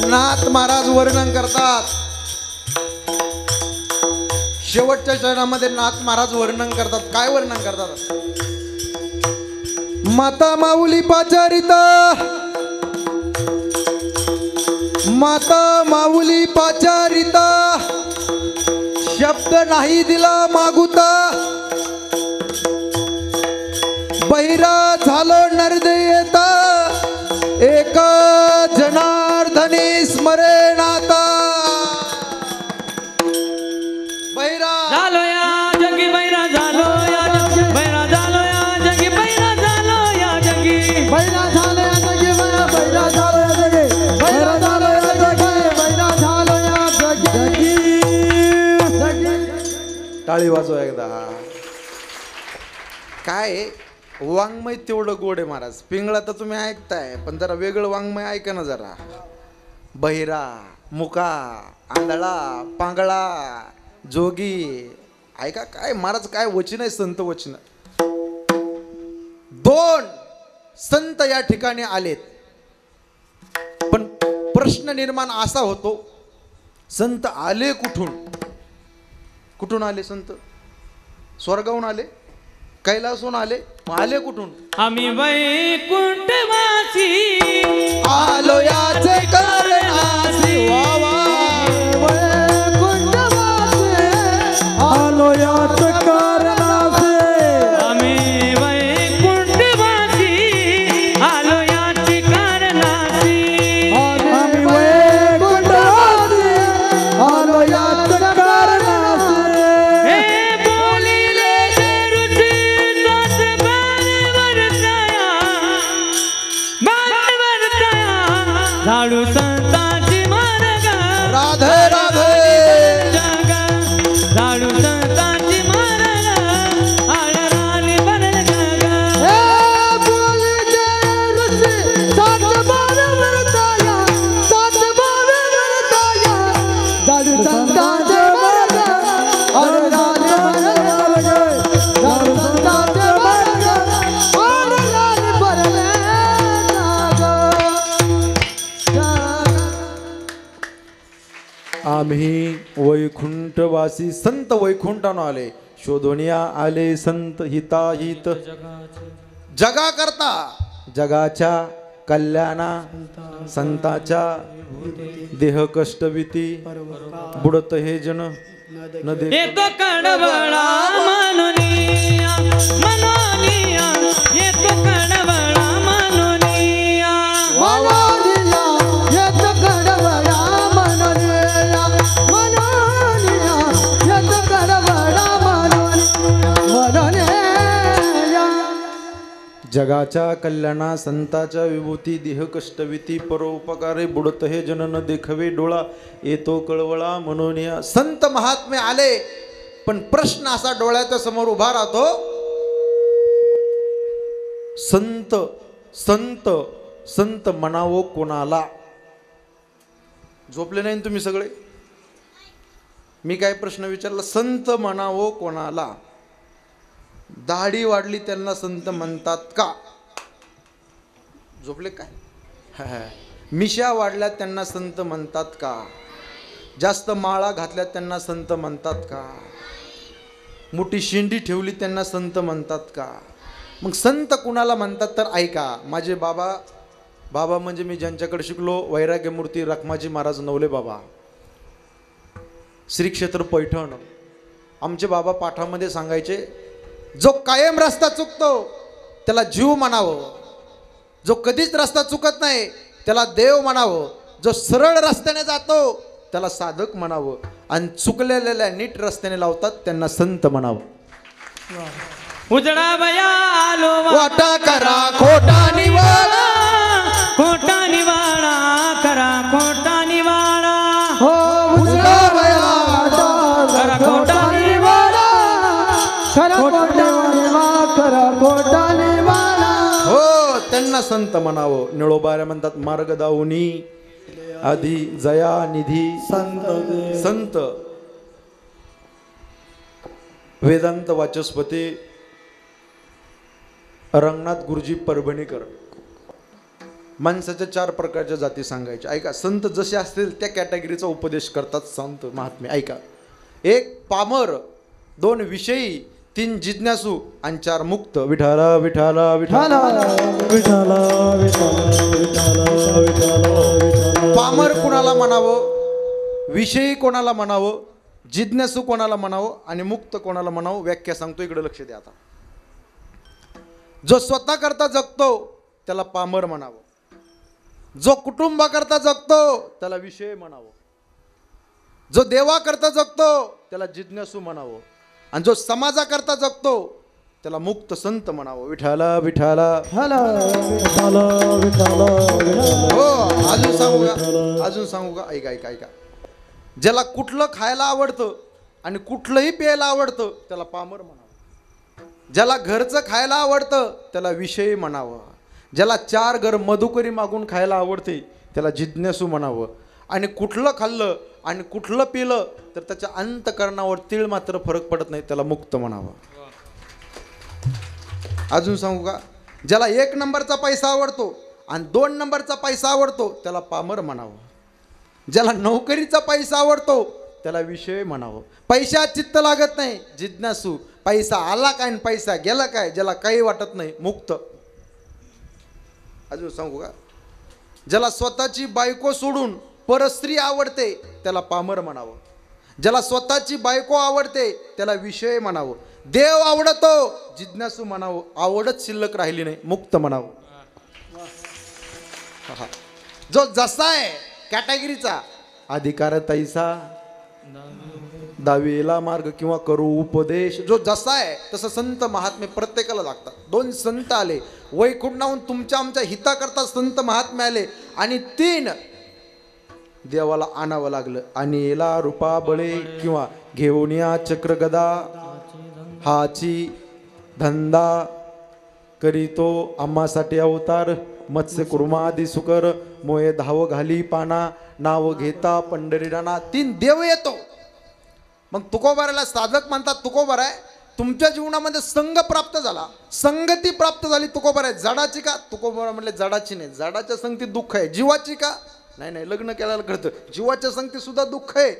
नाथ महाराज वर्णन करतात, शेवटच्या चरणामध्ये नाथ महाराज वर्णन करतात. काय वर्णन करतात? माता माऊली पाचारिता, माता माऊली पाचारिता, शब्द नाही दिला मागुता, बहिरा झालो नरदेयता, एक जनार्दनी स्मरेनाता. बहिरा झालो या जगी, बैरा झालो या जगी, बैरा झालो या जगी, बैरा झालो या जगी. बैरा झालो या जगी, बैरा झालो या जगी, बैरा झालो या जगी, बैरा झालो या जगी. टाळी वाजवा एकदा. काय वाङ्मय तेवढं गोड आहे महाराज. पिंगळा तर तुम्ही ऐकताय, पण जरा वेगळं वाङ्मय ऐका ना जरा. बहिरा, मुका, आंधळा, पांगळा, जोगी, ऐका काय महाराज, काय वचन आहे, संत वचन. 2 संत या ठिकाणी आलेत, पण प्रश्न निर्माण असा होतो, संत आले कुठून? कुठून आले संत? स्वर्गाहून आले, कैलासून आले, आले कुठून? आम्ही वैकुंठवासी आलो याचे करणासी. वा वा. आलो याच कारणासे. आम्ही वैकुंठवासी आलो याची कारणासी. आम्ही वैकुंठवासी आलो याच कारणासे. हे बोलिले रुची सात बाण वरताया, बाण वरताया, झाडू संतांची मार्ग राधे राधे. जगा, झाडू संतांची मार्ग आळराणी बनल जगा. हे बोलीचे ऋषी सात बाण वरताया, सात बाण वरताया, झाडू संतांचे मार्ग आडराणी बनले जगा. झाडू संतांचे मार्ग आडराणी बनले जगा. आम्ही वैकुंठवासी संत वैकुंठानं आले, शोधोनिया आले संत हिताहित. जगा करता, जगाच्या कल्याणा, संताच्या देह कष्टविती, बुडत हे जन न दे. येतो कडवळा मनोनिया, मनोनिया, येतो कडवळा मनोनिया. मनोनिया येत कडवळा मनोनिया, मनोनिया येत कडवळा मनोनिया. जगाच्या कल्याणा, संताच्या विभूती, देह कष्टविती, परोपकारे, बुडत हे जन न देखवे डोळा, येतो कळवळा मनोनिया. संत महात्मे आले, पण प्रश्न असा डोळ्याच्या समोर उभा राहतो, संत संत संत म्हणावं कोणाला? झोपले नाही तुम्ही सगळे? मी काय प्रश्न विचारला? संत म्हणावं कोणाला? दाढी वाढली त्यांना संत म्हणतात का? झोपले काय? मिशा वाढल्या त्यांना संत म्हणतात का? जास्त माळा घातल्या त्यांना संत म्हणतात का? मोठी शेंडी ठेवली त्यांना संत म्हणतात का? मग संत कुणाला म्हणतात तर ऐका. माझे बाबा म्हणजे मी ज्यांच्याकडे शिकलो, वैराग्यमूर्ती रखमाजी महाराज नवले बाबा, श्री क्षेत्र पैठण. आमचे बाबा पाठामध्ये सांगायचे, जो कायम रस्ता चुकतो त्याला जीव म्हणावं, जो कधीच रस्ता चुकत नाही त्याला देव म्हणावं, जो सरळ रस्त्याने जातो त्याला साधक म्हणावं, आणि चुकलेल्या नीट रस्त्याने लावतात त्यांना संत म्हणावं. उजळा बया आलो वाटा करा खोटा निवाडा, खोटा निवाडा करा, खोटा निवाडा. हो उजळा बया करा खोटा निवाडा, खरा खोटा निवाडा, खरा खोटा निवाडा. हो त्यांना संत म्हणावं. निळोबाऱ्या म्हणतात, मार्ग दाऊनी आधी जया निधी संत. वेदांत वाचस्पती रंगनाथ गुरुजी परभणीकर. माणसाच्या 4 प्रकारच्या जाती सांगायच्या. ऐका, संत जसे असतील त्या कॅटेगरीचा उपदेश करतात संत महात्मे. ऐका, 1 पामर, 2 विषयी, 3 जिज्ञासू आणि 4 मुक्त. विठाला विठाला विठाला विठाला विठाला. पामर कोणाला म्हणावं, विषयी कोणाला म्हणावं, जिज्ञासू कोणाला म्हणावं आणि मुक्त कोणाला म्हणावं, व्याख्या सांगतो, इकडे लक्ष द्या आता. जो स्वतः करता जगतो त्याला पामर म्हणावं, जो कुटुंबाकरता जगतो त्याला विषय म्हणावं, जो देवाकरता जगतो त्याला जिज्ञासू म्हणावं, आणि जो समाजाकरता जगतो त्याला मुक्त संत म्हणावं. विठाला विठाला हो. अजून सांगू का? ऐका. ज्याला कुठलं खायला आवडतं आणि कुठलंही प्यायला आवडतं त्याला पामर म्हणावं. ज्याला घरचं खायला आवडतं त्याला विषय म्हणावं. ज्याला 4 घर मधुकरी मागून खायला आवडते त्याला जिज्ञासू म्हणावं. आणि कुठलं खाल्लं आणि कुठलं पिलं तर त्याच्या अंतकरणावर तीळ मात्र फरक पडत नाही त्याला मुक्त म्हणावं. अजून सांगू का? ज्याला 1 नंबरचा पैसा आवडतो आणि 2 नंबरचा पैसा आवडतो त्याला पामर म्हणावं. ज्याला नोकरीचा पैसा आवडतो त्याला विषय म्हणावं. पैशात चित्त लागत नाही जिज्ञासू. पैसा आला काय आणि पैसा गेला काय ज्याला काही वाटत नाही मुक्त. अजून सांगू का? ज्याला स्वतःची बायको सोडून परस्त्री आवडते त्याला पामर म्हणावं. ज्याला स्वतःची बायको आवडते त्याला विषय म्हणावं. देव आवडतो जिज्ञासू म्हणावं. आवडत शिल्लक राहिली नाही मुक्त म्हणावं. जो जसा आहे कॅटेगरीचा, अधिकार तैसा, दावेला मार्ग किंवा करू उपदेश, जो जसा आहे तसं संत महात्मे प्रत्येकाला लागतात. 2 संत आले वैकुंठाहून तुमच्या आमच्या हिताकरता संत महात्मे आले, आणि 3 देवाला आणावं लागलं. आणि याला रूपा बळे किंवा घेऊन या चक्र गदा, हाची धंदा करीतो आम्हासाठी अवतार, मत्स्य कुर्मादी सुकर मोये धाव घाली पाना, नाव घेता पंढरीराणा. 3 देव येतो. मग तुकोबाराला साधक म्हणतात. तुकोबार आहे तुमच्या जीवनामध्ये संघ प्राप्त झाला, संगती प्राप्त झाली. तुकोबार आहे जडाची का? तुकोबार म्हणले जडाची नाही. जडाच्या संगतीत दुःख आहे. जीवाची का? नाही. लग्न केल्याला कळतं जीवाच्या संगतीत सुद्धा दुःख आहे.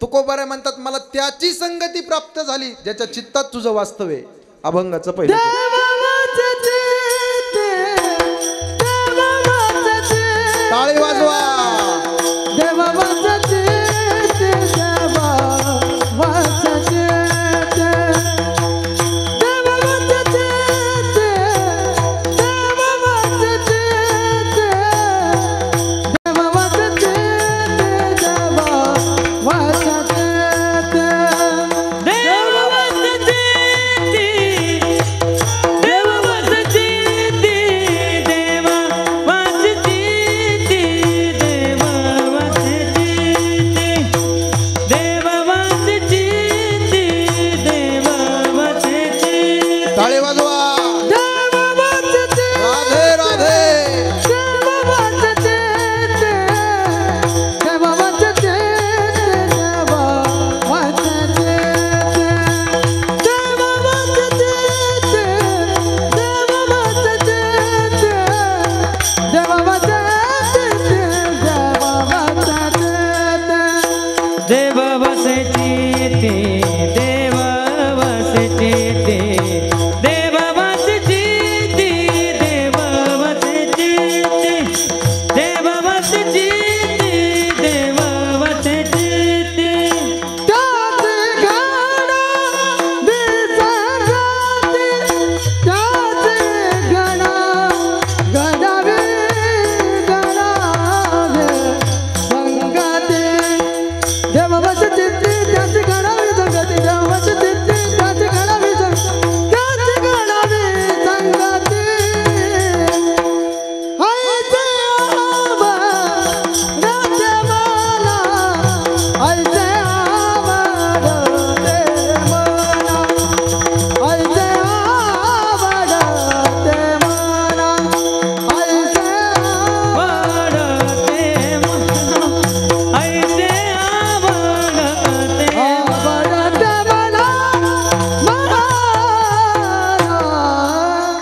तुकोबार म्हणतात मला त्याची संगती प्राप्त झाली ज्याच्या चित्तात तुझं वास्तव आहे. अभंगाचं पहिलं टाळी वाजवा.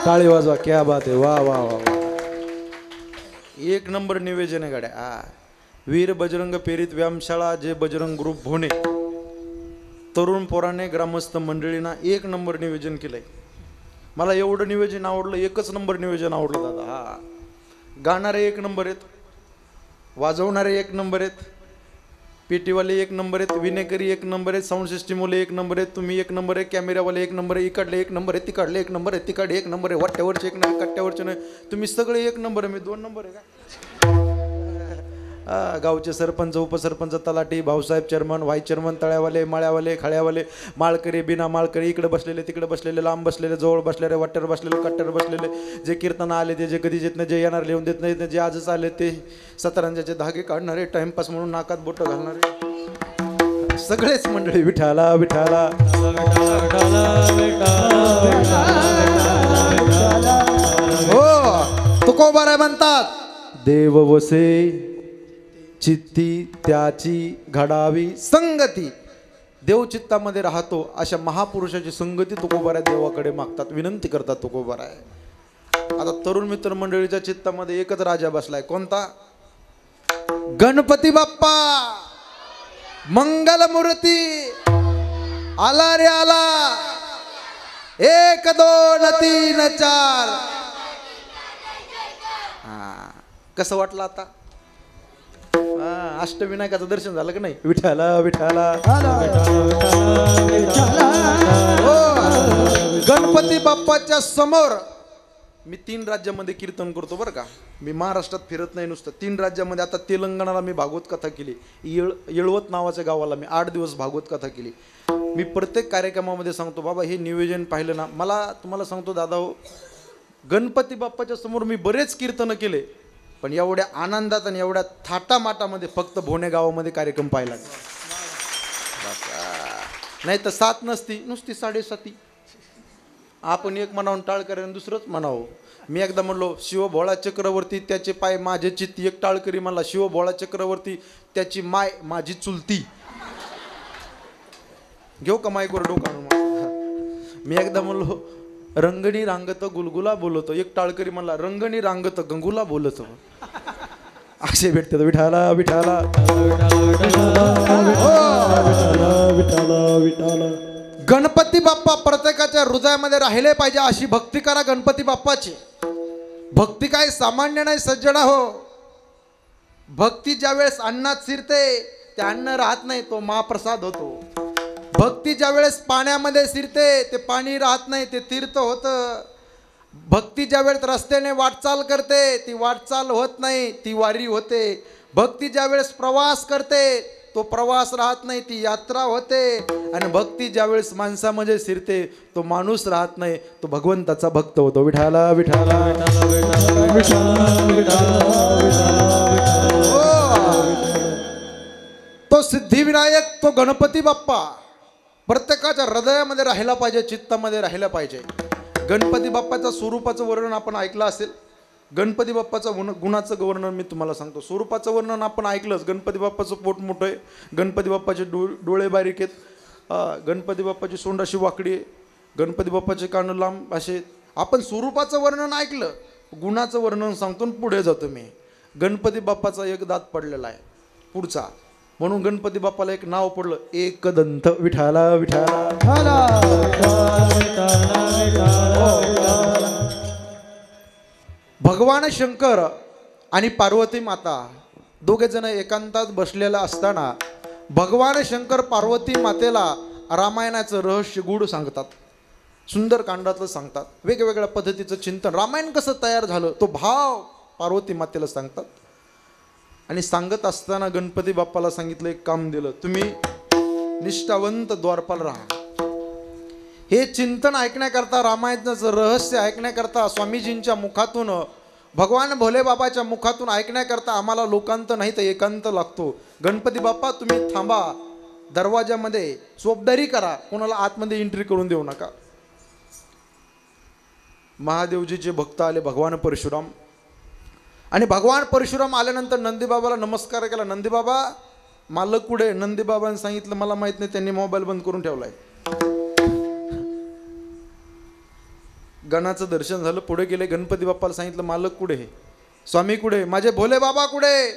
टाळी वाजवा, क्या बात आहे, वा वा वा वा. एक नंबर नियोजन आहे गाड्या. वीर बजरंग प्रेरित व्यायामशाळा जे बजरंग ग्रुप भोणे, तरुण पोराने ग्रामस्थ मंडळींना एक नंबर नियोजन केलंय. मला एवढं नियोजन आवडलं, एकच नंबर नियोजन आवडलं दादा. हा, गाणारे एक नंबर आहेत, वाजवणारे एक नंबर आहेत, पेटीवाले एक नंबर आहेत, विनेकरी एक नंबर आहेत, साऊंड सिस्टीमवाले एक नंबर आहेत, तुम्ही एक नंबर आहे, कॅमेरावाले एक नंबर आहे, इकडले एक नंबर आहे, तिकडले एक नंबर आहे, तिकडे एक नंबर आहे, वाट्यावरचे एक नंबर, कट्ट्यावरचे नाही, तुम्ही सगळे एक नंबर आहे, मी 2 नंबर आहे का. गावचे सरपंच, उपसरपंच, तलाठी, भाऊसाहेब चेअरमन, व्हाईस चेअरमन, तळ्यावाले, माळ्यावाले, खाळ्यावाले, माळकरी, बिना माळकरी, इकडे बसलेले, तिकडे बसलेले, लांब बसलेले, जवळ बसलेले, वाट्यावर बसलेले, कट्ट्यावर बसलेले, जे कीर्तन आले ते, जे कधीच येत नाही, जे येणार लिहून देत नाही, जे आजच आले ते, सतरंजाचे धागे काढणारे, टाइमपास म्हणून नाकात बोटं घालणारे, सगळेच मंडळी विठाला विठाला. हो, तुकोबाराय म्हणतात, देव वसे चित्ती त्याची घडावी संगती. देवचित्तामध्ये राहतो अशा महापुरुषाची संगती तुकोबाराय देवाकडे मागतात, विनंती करतात तुकोबाराय. आता तरुण मित्र मंडळीच्या चित्तामध्ये एकच राजा बसलाय, कोणता? गणपती बाप्पा मंगल मूर्ती. आला रे आला, 1 2 3 4. कसं वाटलं आता? अष्टविनायकाचं दर्शन झालं का नाही? विठाला विठाला. गणपती बाप्पाच्या समोर मी 3 राज्यामध्ये कीर्तन करतो बरं का. मी महाराष्ट्रात फिरत नाही नुसतं, 3 राज्यामध्ये. आता तेलंगणाला मी भागवत कथा केली, येळवत नावाच्या गावाला मी 8 दिवस भागवत कथा केली. मी प्रत्येक कार्यक्रमामध्ये सांगतो, बाबा हे नियोजन पाहिलं ना, मला तुम्हाला सांगतो दादा हो, गणपती बाप्पाच्या समोर मी बरेच कीर्तनं केले, पण एवढ्या आनंदात आणि एवढ्या थाटामाटामध्ये फक्त भोणे गावामध्ये कार्यक्रम पाहिला नाही. तर 7 नसती, नुसती 7.5. आपण एक म्हणावून टाळकरी आणि दुसरंच म्हणावं. मी एकदा म्हणलो, शिवभोळा चक्रवर्ती त्याचे पाय माझे चित्ती. एक टाळकरी म्हणला, शिवभोळा चक्रवर्ती त्याची माय माझी चुलती. घेऊ का माईकवर डोकाणून? मी एकदा म्हणलो, रंगणी रांगत गुलगुला बोलतो. एक टाळकरी म्हणला, रंगणी रांगत गंगुला बोलतो. असे भेटतात. विठाला विठाला विठाला. गणपती बाप्पा प्रत्येकाच्या हृदयामध्ये राहिले पाहिजे अशी भक्ती करा गणपती बाप्पाची. भक्ती काय सामान्य नाही सज्जना हो. भक्ती ज्या वेळेस अन्नात शिरते ते अन्न राहत नाही, तो महाप्रसाद होतो. भक्ती ज्या वेळेस पाण्यामध्ये शिरते ते पाणी राहत नाही, ते तीर्थ होतं. भक्ती ज्या वेळेस रस्त्याने वाटचाल करते ती वाटचाल होत नाही, ती वारी होते. भक्ती ज्या वेळेस प्रवास करते तो प्रवास राहत नाही, ती यात्रा होते. आणि भक्ती ज्या वेळेस माणसामध्ये शिरते तो माणूस राहत नाही, तो भगवंताचा भक्त होतो. विठाला विठाला तो सिद्धिविनायक, तो गणपती बाप्पा प्रत्येकाच्या हृदयामध्ये राहिला पाहिजे, चित्तामध्ये राहिला पाहिजे. गणपती बाप्पाच्या स्वरूपाचं वर्णन आपण ऐकलं असेल. गणपती बाप्पाचं गुणाचं वर्णन मी तुम्हाला सांगतो. स्वरूपाचं वर्णन आपण ऐकलंच. गणपती बाप्पाचं पोट मोठं आहे, गणपती बाप्पाचे डोळे बारीक आहेत, गणपती बाप्पाची सोंड अशी वाकडी आहे, गणपती बाप्पाचे कान लांब असे. आपण स्वरूपाचं वर्णन ऐकलं, गुणाचं वर्णन सांगतो पुढे जातो मी. गणपती बाप्पाचा एक दात पडलेला आहे पुढचा, म्हणून गणपती बाप्पाला एक नाव पडलं, एकदंत. विठाला विठाला. भगवान शंकर आणि पार्वती माता दोघे जण एकांतात बसलेला असताना भगवान शंकर पार्वती मातेला रामायणाचं रहस्य गूढ सांगतात, सुंदरकांडातलं सांगतात. वेगवेगळ्या पद्धतीचं चिंतन, रामायण कसं तयार झालं तो भाव पार्वती मातेला सांगतात. आणि सांगत असताना गणपती बाप्पाला सांगितलं, एक काम दिलं, तुम्ही निष्ठावंत द्वारपाल राहा. हे चिंतन ऐकण्याकरता, रामायणाचं रहस्य ऐकण्याकरता स्वामीजींच्या मुखातून, भगवान भोले बाबाच्या मुखातून ऐकण्याकरता आम्हाला लोकांत नाही तर एकांत लागतो. गणपती बाप्पा तुम्ही थांबा, दरवाजामध्ये चोपदारी करा, कोणाला आतमध्ये एंट्री करून देऊ नका. महादेवजीचे भक्त आले, भगवान परशुराम. आणि भगवान परशुराम आल्यानंतर नंदीबाबाला नमस्कार केला. नंदीबाबा मालक कुठे? नंदीबाबांनी सांगितलं मला माहित नाही, त्यांनी मोबाईल बंद करून ठेवलाय. गणाचं दर्शन झालं, पुढे गेले, गणपती बाप्पाला सांगितलं मालक कुठे आहे, स्वामी कुठे, माझे भोले बाबा कुठे,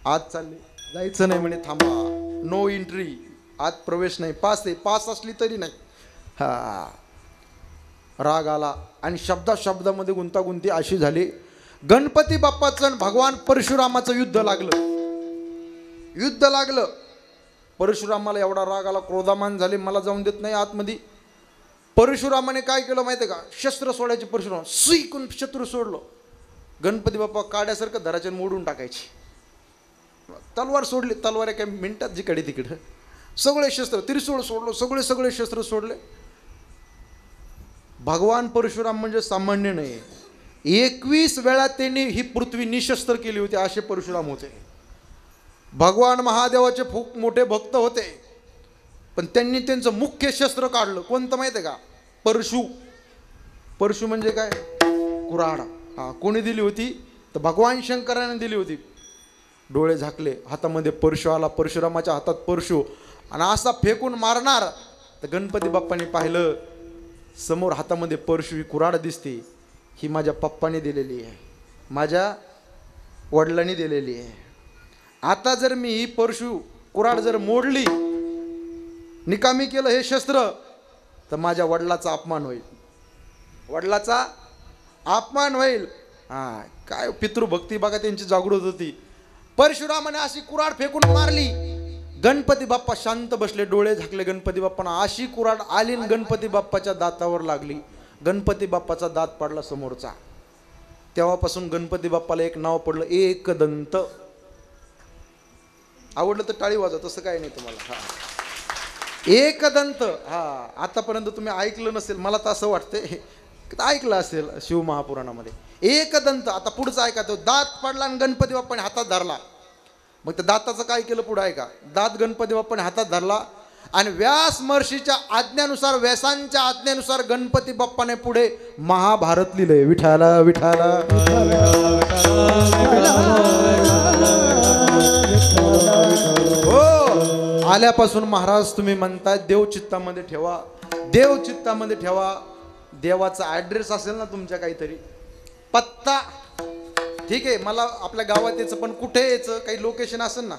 आत चालले, जायचं नाही म्हणे, थांबा, नो एंट्री, आत प्रवेश नाही, पास आहे, पास असली तरी नाही. हा राग आला आणि शब्दामध्ये गुंतागुंती अशी झाली. गणपती बाप्पाचं आणि भगवान परशुरामाचं युद्ध लागलं. परशुरामाला एवढा राग आला, क्रोधामान झाले, मला जाऊन देत नाही आतमध्ये. परशुरामाने काय केलं माहिती आहे का, शस्त्र सोडायचे, परशुराम सुईकून शस्त्र सोडलं. गणपती बाप्पा काड्यासारखं धराचे मोडून टाकायची. तलवार सोडली, तलवार एका मिनिटात जिकडे तिकडं, सगळे शस्त्र, त्रिशूळ सोडलं, सगळे शस्त्र सोडले. भगवान परशुराम म्हणजे सामान्य नाही, 21 वेळा त्यांनी ही पृथ्वी निशस्त्र केली होती, असे परशुराम होते. भगवान महादेवाचे खूप मोठे भक्त होते, पण त्यांनी त्यांचं मुख्य शस्त्र काढलं. कोणतं माहिती आहे का, परशु म्हणजे काय, कुऱ्हाड. हा कोणी दिली होती तर भगवान शंकराने दिली होती. डोळे झाकले, हातामध्ये परशु आला, परशुरामाच्या हातात परशु, आणि असा फेकून मारणार तर गणपती बाप्पांनी पाहिलं, समोर हातामध्ये परशु, ही कुऱ्हाड दिसते, ही माझ्या पप्पाने दिलेली आहे, माझ्या वडिलांनी दिलेली आहे. आता जर मी ही परशु कुऱ्हाड जर मोडली, निकामी केलं हे शस्त्र, तर माझ्या वडिलाचा अपमान होईल, वडिलाचा अपमान होईल. हा काय पितृभक्ती बघा त्यांची जागृत होती. परशुरामाने अशी कुऱ्हाड फेकून मारली, गणपती बाप्पा शांत बसले, डोळे झाकले. गणपती बाप्पांना अशी कुऱ्हाड आली, गणपती बाप्पाच्या दातावर लागली, गणपती बाप्पाचा दात पडला समोरचा. तेव्हापासून गणपती बाप्पाला एक नाव पडलं, एकदंत. आवडलं तर टाळी वाजवा, तसं काय नाही तुम्हाला. हा एकदंत. हा आतापर्यंत तुम्ही ऐकलं नसेल, मला तर असं वाटतंय ऐकलं असेल शिवमहापुराणामध्ये. एकदंत. आता पुढचं ऐका, तो दात पडला आणि गणपती बाप्पाने हातात धरला. मग त्या दाताचं काय केलं पुढं ऐका. दात गणपती बाप्पाने हातात धरला आणि व्यास महर्षीच्या आज्ञेनुसार, व्यासांच्या आज्ञेनुसार गणपती बाप्पाने पुढे महाभारत लिहिलंय. विठाला विठाला. हो, आल्यापासून महाराज तुम्ही म्हणताय देव चित्तामध्ये ठेवा, देव चित्तामध्ये ठेवा. देवाचा ॲड्रेस असेल ना तुमच्या, काहीतरी पत्ता, ठीक आहे, मला आपल्या गावात यायचं, पण कुठे यायचं, काही लोकेशन असेल ना,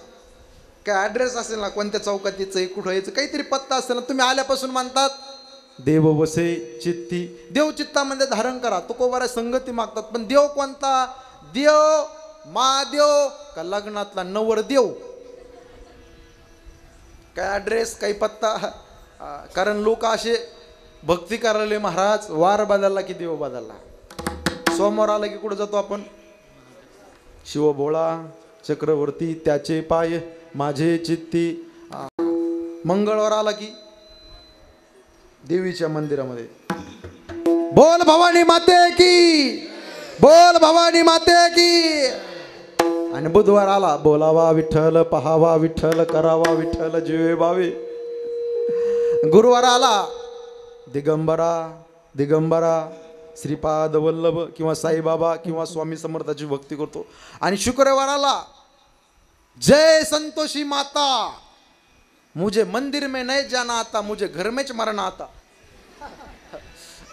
काय ॲड्रेस असेल ना, कोणत्या चौकात यायचं, कुठं यायचं, काहीतरी पत्ता असेल ना, तुम्ही आल्यापासून म्हणतात देव वसे चित्ती, देव चित्तामध्ये धारण करा. तुकोबारा संगती मागतात, पण देव कोणता, देव महादेव का लग्नातला नवरदेव, काय ॲड्रेस, काही पत्ता. कारण लोक असे भक्ती करायला, महाराज वार बदलला की देव बदलला. सोमवार आला की कुठं जातो आपण, शिवभोळा चक्रवर्ती त्याचे पाय माझे चित्ती. मंगळवार आला की देवीच्या मंदिरामध्ये बोल भवानी माते की, बोल भवानी माते की. आणि बुधवार आला, बोलावा विठ्ठल, पहावा विठ्ठल, करावा विठ्ठल, जीवे बावे. गुरुवार आला, दिगंबरा दिगंबरा, श्रीपाद वल्लभ किंवा साईबाबा किंवा स्वामी समर्थाची भक्ती करतो. आणि शुक्रवाराला जय संतोषी माता, मुझे मंदिर में नहीं जाना आता, मुझे घर में मरना आता.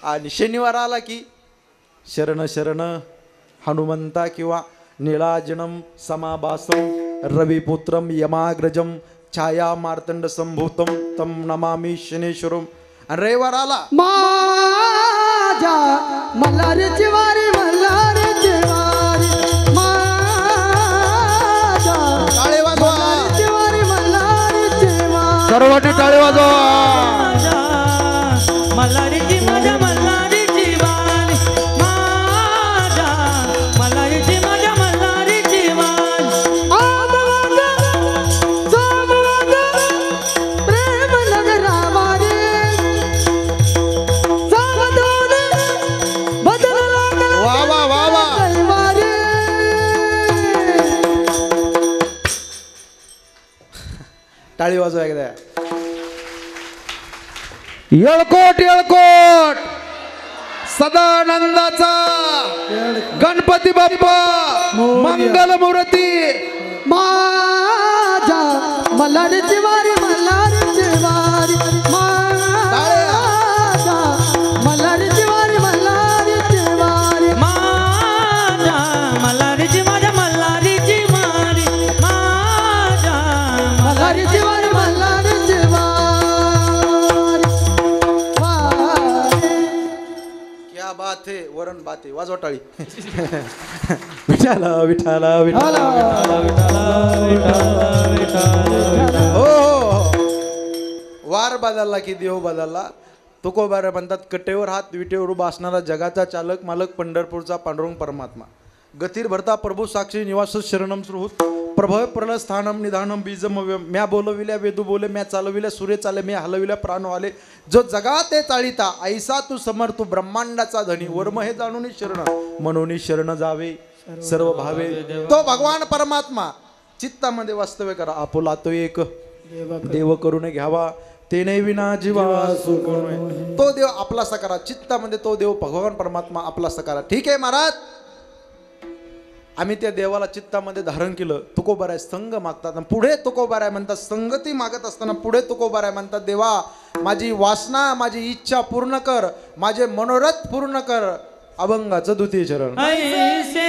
आणि शनिवार आला की शरण शरण हनुमंता किंवा नीलाजनम समाभासम रविपुत्रम यमाग्रजम छाया मार्तंड संभूतम तम नमामि शनेश्वरम. आणि रविवार आला, माझ्या मल्हारीची वारी, मल्हारीची वारी, माझ्या टाळे वाजवा, मल्हारीची वारी, मल्हारीची वारी. सर्वांनी टाळे वाजवा. मल्हारीची माझ्या मल्हारीची वारी, माझ्या मल्हारीची माझ्या मल्हारीची वारी. प्रेम नगरा वारी, वा वा वा वा. टाळी वाजवा एकदा. येळकोट येळकोट सदानंदाचा गणपती बाप्पा मंगल मूर्ती. माझ्या मल्हारीची वारी, मल्हारीची वारी, माझ्या क्या बात है वरण बाते वाजवा टाळी विठाला विठाला विठाला हो वार बदलला की देव बदलला तुकोबारे म्हणतात कटेवर हात विटेवर उभा असणारा जगाचा चालक मालक पंढरपूरचा पांडुरंग परमात्मा गतीर भरता प्रभू साक्षी निवास शरणम सुहृत प्रभव प्रल स्थानम निधानम बीजम म्या बोलविल्या वेदू बोले म्या चालविल्या सूर्य चाले म्या हलविल्या प्राण आले जो जगा ते चाळीता ऐसा तू समर तू ब्रह्मांडाचा धनी वर्म हे जाणून शरण म्हणून शरण जावे सर्व भावे तो भगवान परमात्मा चित्तामध्ये वास्तव्य करा आपुला तो एक देव करून घ्यावा तेने विना जीवा तो देव आपलासा करा चित्तामध्ये तो देव भगवान परमात्मा आपलासा करा ठीक आहे महाराज आम्ही त्या देवाला चित्तामध्ये धारण केलं तुकोबाराय संग मागतात पुढे तुकोबाराय म्हणतात संगती मागत असताना पुढे तुकोबाराय म्हणतात देवा माझी वासना माझी इच्छा पूर्ण कर माझे मनोरथ पूर्ण कर अभंगाचं द्वितीय चरण ऐसे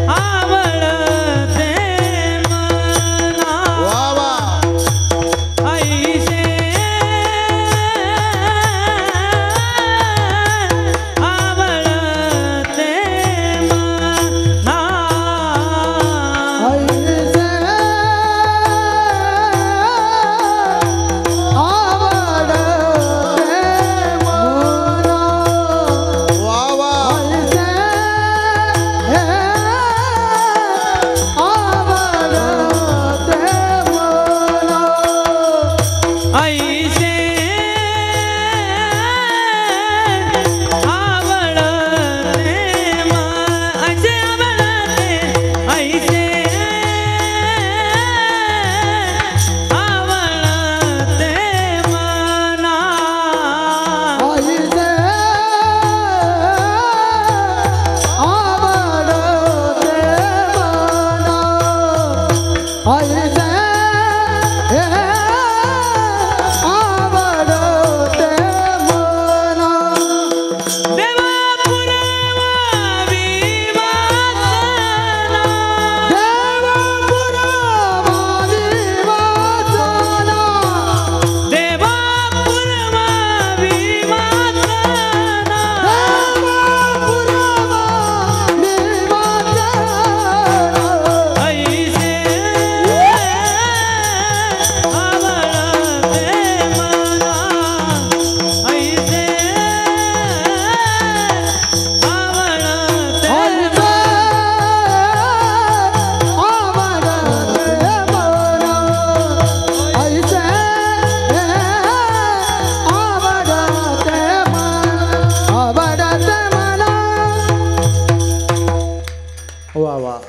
आवडते मना वा वा ऐसे आवडते मना ऐसे आवडते मना वा वा ऐसे आवडते मना ऐसे आवडते ऐसे आवडते ऐसे आवडते मना ऐसे आवडते मना ऐसे आवडते मना देवा पुरवावी वासना देवा पुरवावी वासना देवा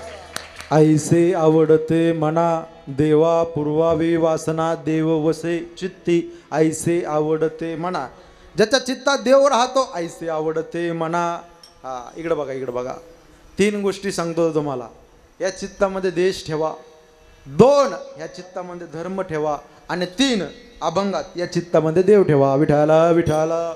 ऐसे आवडते मना देवा पूर्वावी वासना देव वसे चित्ती ऐसे आवडते मना ज्याच्या चित्तात देव राहतो ऐसे आवडते मना हा इकडे बघा 3 गोष्टी सांगतो तुम्हाला या चित्तामध्ये देश ठेवा 2 या चित्तामध्ये धर्म ठेवा आणि 3 अभंगात या चित्तामध्ये देव ठेवा विठाला विठाला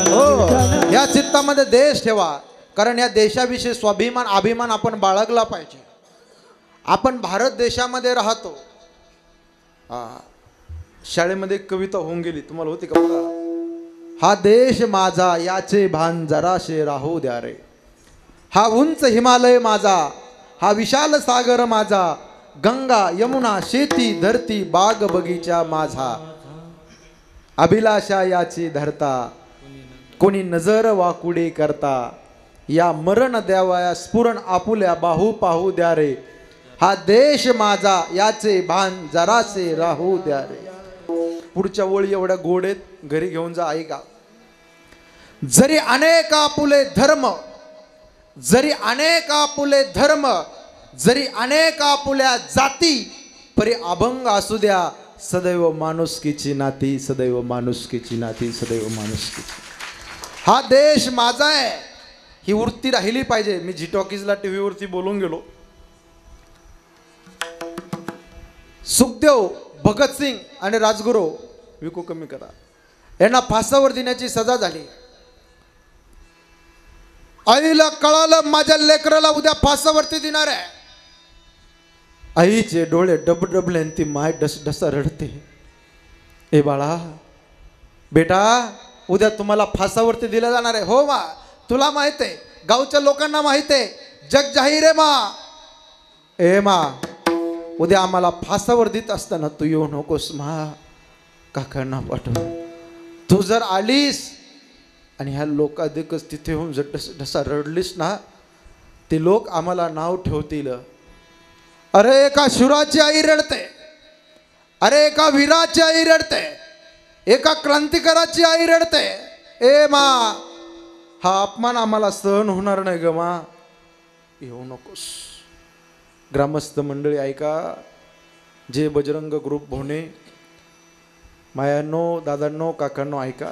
हो या चित्तामध्ये देश ठेवा कारण या देशाविषयी स्वाभिमान अभिमान आपण बाळगला पाहिजे आपण भारत देशामध्ये राहतो शाळेमध्ये एक कविता होऊन गेली तुम्हाला होती का बघा हा देश माझा याचे भान जराशे राहू द्या रे हा उंच हिमालय माझा हा विशाल सागर माझा गंगा यमुना शेती धरती बाग बगीचा माझा अभिलाषा याची धरता कोणी नजर वाकुडी करता या मरण द्यावया स्फुरण आपुल्या बाहू पाहू द्या रे हा देश माझा याचे भान जरासे राहू द्या रे पुढच्या ओळी एवढ्या गोड आहेत घरी घेऊन जा ऐका जरी अनेक आपुले धर्म जरी अनेक आपुले धर्म जरी अनेक आपुल्या जाती परी अभंग असू द्या सदैव माणुसकीची नाती सदैव माणुसकीची नाती सदैव माणुसकीची हा देश माझा आहे ही वृत्ती राहिली पाहिजे मी झी टॉकीजला टीव्ही वरती बोलून गेलो सुखदेव भगतसिंग आणि राजगुरू विकू कमी करा यांना फासावर देण्याची सजा झाली आईला कळालं माझ्या लेकराला उद्या फासावरती देणार आहे आईचे डोळे डबडबले आणि ती माय डसा रडते. ए बाळा बेटा, उद्या तुम्हाला फासावरती दिलं जाणार आहे. हो मा, तुला माहित आहे, गावच्या लोकांना माहित आहे, जग जाहीर आहे मा. ए मा, उद्या आम्हाला फासावर देत असताना तू येऊ नकोस मा, काकांना पाठव. तू जर आलीस आणि ह्या लोकाधिकच तिथे येऊन जर ढसा रडलीस ना, ते लोक आम्हाला नाव ठेवतील. अरे एका शुराची आई रडते, अरे एका वीराची आई रडते, एका क्रांतिकाराची आई रडते. ए मा, हा अपमान आम्हाला सहन होणार नाही ग मा, येऊ नकोस. ग्रामस्थ मंडळी ऐका, जे बजरंग ग्रुप भोणे, मायांनो, दादांनो, काकांनो ऐका.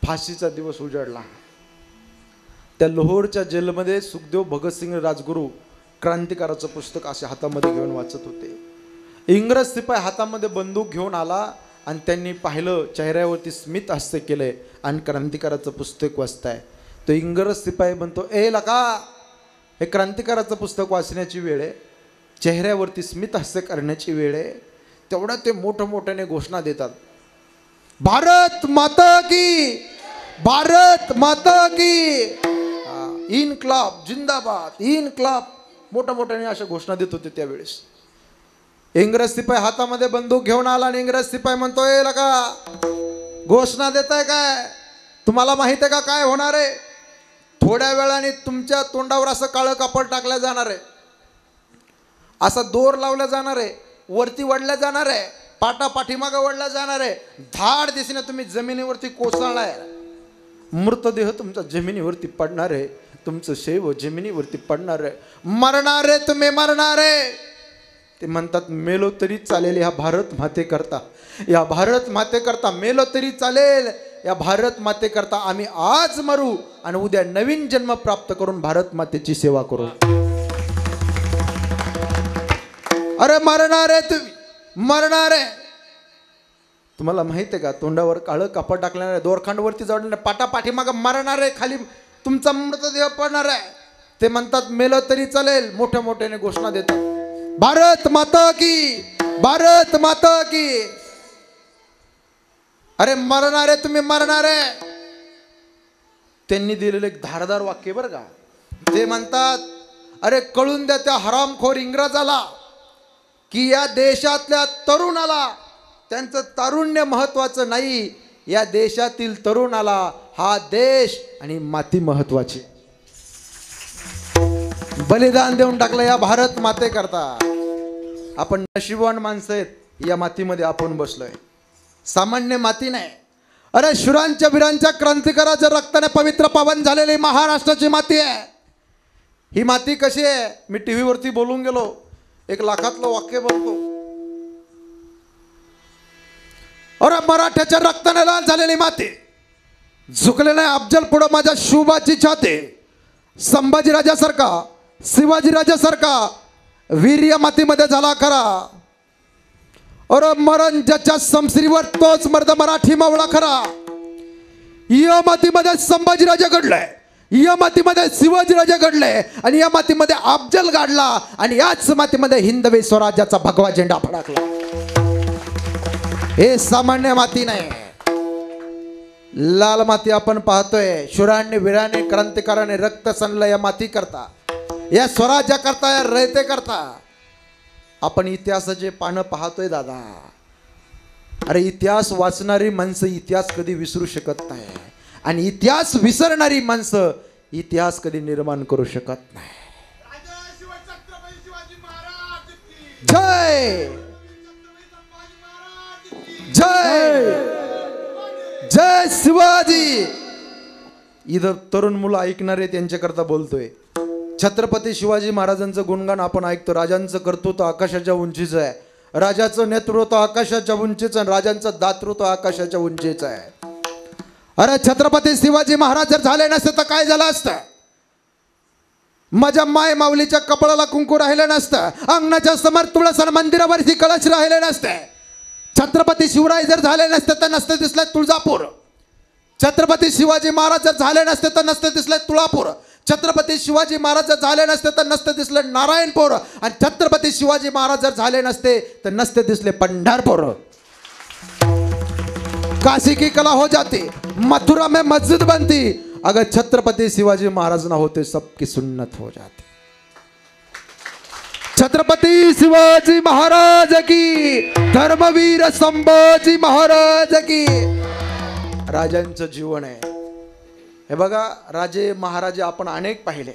फाशीचा दिवस उजाडला. त्या लाहोरच्या जेलमध्ये सुखदेव भगतसिंग राजगुरू क्रांतिकाराचं पुस्तक असे हातामध्ये घेऊन वाचत होते. इंग्रज शिपाई हातामध्ये बंदूक घेऊन आला आणि त्यांनी पाहिलं, चेहऱ्यावरती स्मित हास्य केलंय आणि क्रांतिकाराचं पुस्तक वाचताय. तो इंग्रज शिपाई म्हणतो, ए लका, हे क्रांतिकाराचं पुस्तक वाचण्याची वेळ आहे, चेहऱ्यावरती स्मित हास्य करण्याची वेळ आहे. तेवढा ते मोठमोठ्याने घोषणा देतात, भारत माता की, भारत माता की, इन्क्लाब जिंदाबाद, इन्क्लाब, मोठमोठ्याने अशा घोषणा देत होते त्यावेळेस. इंग्रज शिपाई हातामध्ये बंदूक घेऊन आला आणि इंग्रज शिपाई म्हणतोय, लका घोषणा देताय काय, तुम्हाला माहित आहे का काय होणार आहे? थोड्या वेळाने तुमच्या तोंडावर असं काळं कापड टाकलं जाणार आहे, असा दोर लावला जाणार आहे, वरती वडल्या जाणार आहे, पाटा पाठीमागं वडला जाणार आहे, धाड दिशेने तुम्ही जमिनीवरती कोसळणार, मृतदेह तुमच्या जमिनीवरती पडणार आहे, तुमचं शैव जमिनीवरती पडणार आहे, मरणार आहे, तुम्ही मरणार आहे. ते म्हणतात मेलो तरी चालेल या भारत माते करता, या भारत माते करता मेलो तरी चालेल, या भारत माते करता आम्ही आज मरू आणि उद्या नवीन जन्म प्राप्त करून भारत मातेची सेवा करू. अरे मरणार आहे तुम्ही, मरणार आहे. तुम्हाला माहित आहे का, तोंडावर काळं कापड टाकणार आहे, दोरखांडवरती जडणार, पाटा पाठीमागं मरणार आहे, खाली तुमचा मृतदेह पडणार आहे. ते म्हणतात मेलं तरी चालेल, मोठ्या मोठ्याने घोषणा देतात, भारत माता की, भारत माता की. अरे मरणार आहे तुम्ही, मरणार आहे. त्यांनी दिलेलं एक धारदार वाक्य बरं का, ते म्हणतात, अरे कळून द्या त्या हरामखोर इंग्रजाला की या देशातल्या तरुणाला त्यांचं तारुण्य महत्वाचं नाही, या देशातील तरुणाला हा देश आणि माती महत्वाची. बलिदान देऊन टाकलं या भारत माते करता. आपण नशिबवान माणसं आहेत, या मातीमध्ये आपण बसलोय, सामान्य माती नाही. अरे शुरांच्या वीरांच्या क्रांतिकाराच्या रक्ताने पवित्र पावन झालेली महाराष्ट्राची माती आहे. ही माती कशी आहे, मी टीव्ही वरती बोलून गेलो, एक लाखातलं वाक्य बोलतो. अरे मराठ्याच्या रक्ताने लाल झालेली माती, झुकले नाही अफजल पुढं माझ्या शुभाची छाती, संभाजीराजासारखा शिवाजीराजासारखा वीर्य मातीमध्ये झाला खरा. अरे मरण ज्याच्या समश्रीवर तोच मर्द मराठी मावळा खरा. या मातीमध्ये संभाजीराजा घडलाय, या मातीमध्ये शिवाजीराजा घडले आणि या मातीमध्ये अफजल गाडला आणि याच मातीमध्ये हिंदवी स्वराज्याचा भगवा झेंडा फडकला. हे सामान्य माती नाही, लाल माती आपण पाहतोय. शुरांनी वीराने क्रांतिकाराने रक्त सांडलं या माती करता, या स्वराज्या करता, या रयते करता. आपण इतिहासाचे पानं पाहतोय दादा. अरे इतिहास वाचणारी माणसं इतिहास कधी विसरू शकत नाही आणि इतिहास विसरणारी माणसं इतिहास कधी निर्माण करू शकत नाही. जय जय जय शिवाजी. इथं तरुण मुलं ऐकणारे त्यांच्याकरता बोलतोय. छत्रपती शिवाजी महाराजांचं गुणगान आपण ऐकतो. राजांचं कर्तृत्व आकाशाच्या उंचीचं आहे, राजाचं नेतृत्व आकाशाच्या उंचीचं आणि राजांचं दातृत्व आकाशाच्या उंचीचं आहे. अरे छत्रपती शिवाजी महाराज जर झाले नसते तर काय झालं असतं? माझ्या माय माऊलीच्या कपाळाला कुंकू राहिलं नसतं, अंगणाच्या समोर तुळस मंदिरावरती कळश राहिले नसते. छत्रपती शिवराय जर झाले नसते तर नसते दिसले तुळजापूर. छत्रपती शिवाजी महाराज जर झाले नसते तर नसते दिसले तुळापूर. छत्रपती शिवाजी महाराज जर झाले नसते तर नसते दिसले नारायणपूर, आणि छत्रपती शिवाजी महाराज जर झाले नसते तर नसते दिसले पंढरपूर. काशी की कला हो जाती, मथुरा में मस्जिद बनती, अगर छत्रपति शिवाजी महाराज ना होते सबकी सुन्नत हो जाती. छत्रपति शिवाजी महाराज की, धर्मवीर संभाजी महाराज की. राजांचं जीवन आहे हे बघा. राजे महाराजे आपण अनेक पाहिले,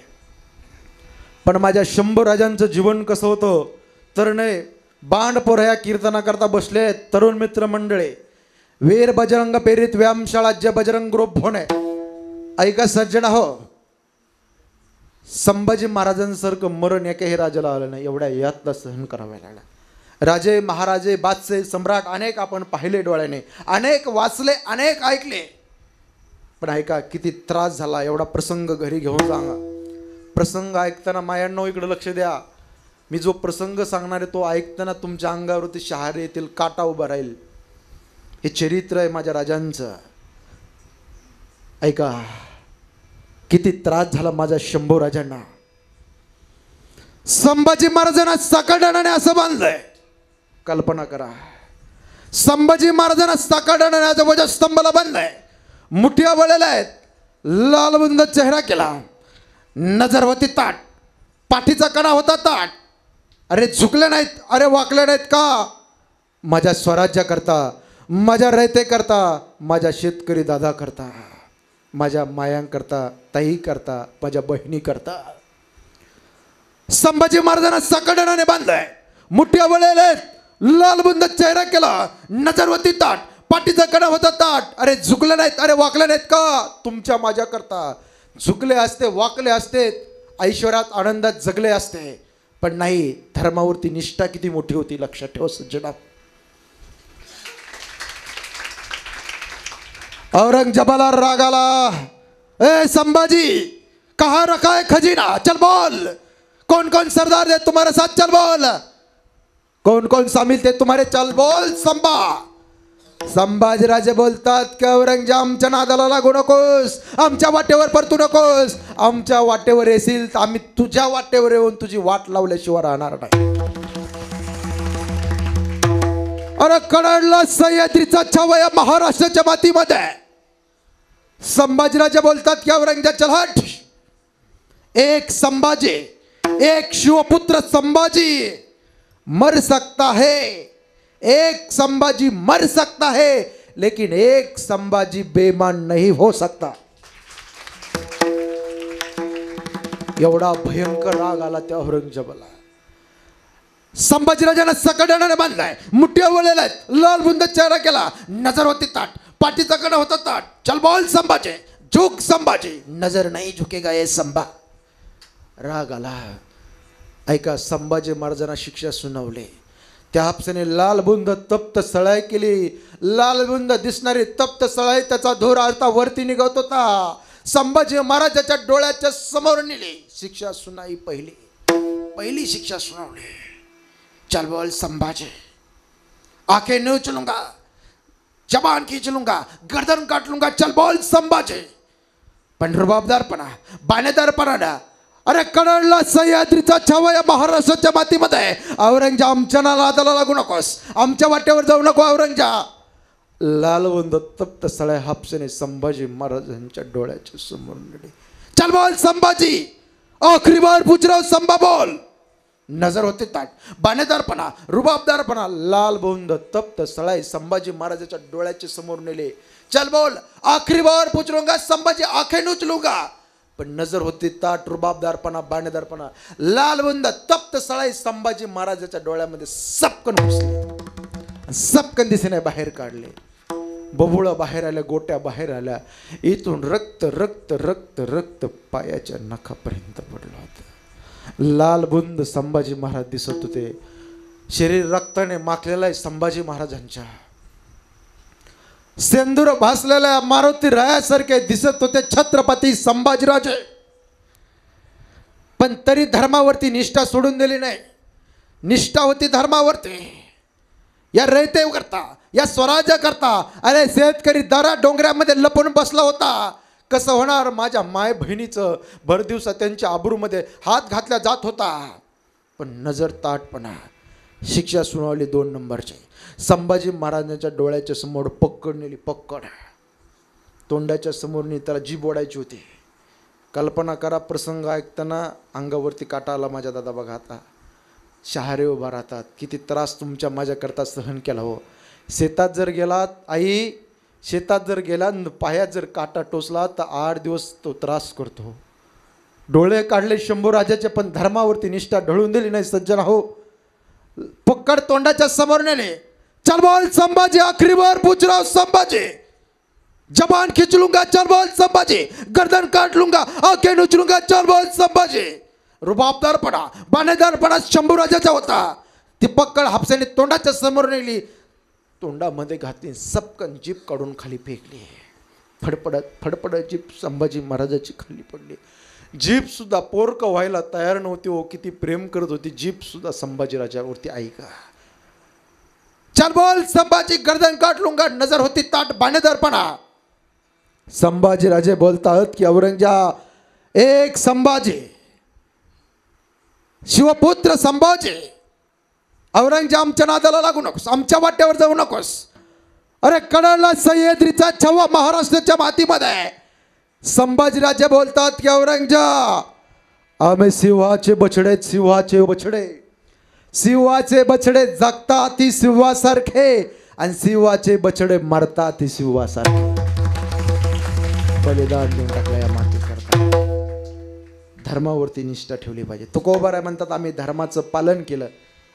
पण माझ्या 100 राजांचं जीवन कसं होतं तर नाही. बांड पोऱ्या कीर्तना करता बसले तरुण मित्र मंडळे. वीर बजरंग प्रेरित व्यायामशाळा जे बजरंग ग्रुप होणे. ऐका सज्जन हो, संभाजी महाराजांसारखं मरण एकाही राजाला आलं नाही, एवढ्या यातला सहन करावा लागला. राजे महाराजे बादशाह सम्राट अनेक आपण पाहिले डोळ्याने, अनेक वाचले, अनेक ऐकले, पण ऐका किती त्रास झाला. एवढा प्रसंग घरी घेऊन सांगा. प्रसंग ऐकताना मायांनो इकडे लक्ष द्या. मी जो प्रसंग सांगणार आहे तो ऐकताना तुमच्या अंगावरती शहारे येतील, काटा उभा राहील. हे चरित्र आहे माझ्या राजांचं. ऐका किती त्रास झाला माझ्या 100 राजांना. संभाजी महाराजांना साकडण्याने असं बांधलंय, कल्पना करा. संभाजी महाराजांना साकडण्याच्या वजस्तंभाला बांधलंय, मुठ्या वळलेल्या आहेत, लालबुंद चेहरा केला, नजर होती ताट, पाठीचा कणा होता ताट. अरे झुकले नाहीत, अरे वाकले नाहीत का? माझ्या स्वराज्या करता, माझ्या रयते करता, माझ्या शेतकरी दादा करता, माझ्या मायांकरता, ताई करता, माझ्या बहिणी करता. संभाजी महाराजांना साकडण्याने बांधलंय, मुठ्या वळलेल्या आहेत, लालबुंद चेहरा केला, नजर होती ताट, पाठीचा कणा होता ताट. अरे झुकले नाहीत, अरे वाकले नाहीत का? तुमच्या माझ्या करता. झुकले असते, वाकले असते, ऐश्वर्यात आनंदात जगले असते, पण नाही. धर्मावरती निष्ठा किती मोठी होती लक्षात ठेव सज्जना. औरंगजेबाला राग आला. ए संभाजी, कहाँ रखा है खजीना? चल बोल. कौन कौन सरदार थे तुम्हारे साथ? चल बोल. कौन कौन शामिल थे तुम्हारे? चल बोल संभा. संभाजीराजे बोलतात की औरंगजेब आमच्या नादाला लागू नकोस, आमच्या वाटेवर परतू नकोस. आमच्या वाटेवर येशील तर आम्ही तुझ्या वाटेवर येऊन तुझी वाट लावल्याशिवाय राहणार नाही. अरे कडाडला सह्याद्रीचा छावया महाराष्ट्राच्या मातीमध्ये. संभाजीराजे बोलतात की औरंगजेब चल हट. एक संभाजी, एक शिवपुत्र संभाजी मर सकता है, एक संभाजी मर सकता है, लेकिन एक संभाजी बेईमान नहीं हो सकता. एवढा भयंकर राग आला त्या औरंगजेबाला. संभाजीराजांना सकड्याने बांधलाय, मुठ्या वळलेल्या आहेत, लालबुंद चेहरा केला, नजर होती ताट, पाठीचा कणा होता ताट. चल बोल संभाजी, झुक संभाजी. नजर नहीं झुकेगा ये संभा. राग आला. ऐका संभाजी महाराजांना शिक्षा सुनावली. त्या हापसाने लालबुंद तप्त सळाई केली. लालबुंद दिसणारी तप्त सळाई त्याचा धूर आता वरती निघत होता. संभाजी महाराजाच्या डोळ्याच्या समोर नेली. शिक्षा सुनाई पहिली शिक्षा सुनावली. चल बोल संभाजी, आंखें नोच लूंगा, जबान खींच लूंगा, गर्दन काट लूंगा. चल बोल संभाजी. पण रुबाबदारपणा, बाणेदारपणा. अरे कडाडला सह्याद्रीचा छावया महाराष्ट्राच्या मातीमध्ये. औरंगजेब आमच्या नादाला लागू नकोस, आमच्या वाटेवर जाऊ नको औरंगजेब. लालबुंद तप्त सळ्या हापसेने संभाजी महाराजांच्या डोळ्याच्या समोर नेली. चल बोल संभाजी, आखरी बार पूछ रहा हूं संभा बोल. नजर होते ताट, बाणेदारपणा, रुबाबदारपणा. लालबुंद तप्त सळाई संभाजी महाराजांच्या डोळ्याच्या समोर नेले. चल बोल, आखरी बार पूछ लूंगा संभाजी, आंखें नोच लूंगा. पण नजर होती ताट, रुबाबदारपणा, बाणेदारपणा. लालबुंद तप्त सळाई संभाजी महाराजाच्या डोळ्यामध्ये सपकन घुसली, सपकन दिसेने बाहेर काढले. बबुळा बाहेर आल्या, गोट्या बाहेर आल्या. इथून रक्त रक्त रक्त रक्त पायाच्या नखापर्यंत पडलं होतं. लालबुंद संभाजी महाराज दिसत होते. शरीर रक्ताने माखलेलं आहे संभाजी महाराजांच्या. सेंदूर भासलेल्या मारुती रायासारखे दिसत होते छत्रपती संभाजीराजे. पण तरी धर्मावरती निष्ठा सोडून दिली नाही. निष्ठा होती धर्मावरती. या रयते करता, या स्वराज्य करता. अरे शेतकरी दरा डोंगरामध्ये लपून बसला होता. कसं होणार? माझ्या माय बहिणीचं भरदिवसा त्यांच्या आबरूमध्ये हात घातला जात होता. पण नजर ताटपणा, शिक्षा सुनावली 2 नंबरची. संभाजी महाराजांच्या डोळ्याच्या समोर पक्कड नेली, पक्कड. तोंडाच्या समोरनी त्याला जीभ ओढायची होती. कल्पना करा, प्रसंग ऐकताना अंगावरती काटा आला माझ्या. दादा बघा आता शहारे उभा राहतात, किती त्रास तुमच्या माझ्याकरता सहन केला हो. शेतात जर गेलात आई, शेतात जर गेला पायात जर काटा टोचला तर 8 दिवस तो त्रास करतो. डोळे काढले शंभूराजाचे, पण धर्मावरती निष्ठा ढळून दिली नाही सज्जन हो. पक्कड तोंडाच्या समोर नेले. चल बोल संभाजी, आखरी बार पूछ रहा हूं संभाजी, जबान खींच लूंगा, चल बोल संभाजी, गर्दन काट लूंगा, आंखें नोच लूंगा, चल बोल संभाजी. रुबाबदारपणा, बाणेदारपणा शंभूराजाचा होता. ती पक्कड हापसाने तोंडाच्या समोर नेली, तोंडामध्ये घातली, सपकन जीभ काढून खाली फेकली. फडफडत फडफडत जीभ संभाजी महाराजाची खाली पडली. जीभ सुद्धा पोरक व्हायला तयार नव्हती हो, किती प्रेम करत होती जीभ सुद्धा संभाजीराजावरती. ऐका, चल बोल संभाजी, गर्दन काट लूंगा, नजर होती ताट, बाणेदारपणा. संभाजीराजे बोलतात की औरंगजेब, एक संभाजी, शिवपुत्र संभाजी, औरंगजेब आमच्या नादाला लागू नकोस, आमच्या वाट्यावर जाऊ नकोस. अरे कडाला सह्याद्रीचा छवा महाराष्ट्राच्या मातीमध्ये. संभाजीराजे बोलतात की औरंगजेब, आम्ही सिंहाचे बछडे, सिंहाचे बछडे, सिंहाचे बछडे जगतात ती सिंहासारखे, आणि सिंहाचे बछडे मरतात ती सिंहासारखे. बलिदान देऊन टाकलं या माती करता. धर्मावरती निष्ठा ठेवली पाहिजे. तुकोबाराय म्हणतात, आम्ही धर्माचं पालन केलं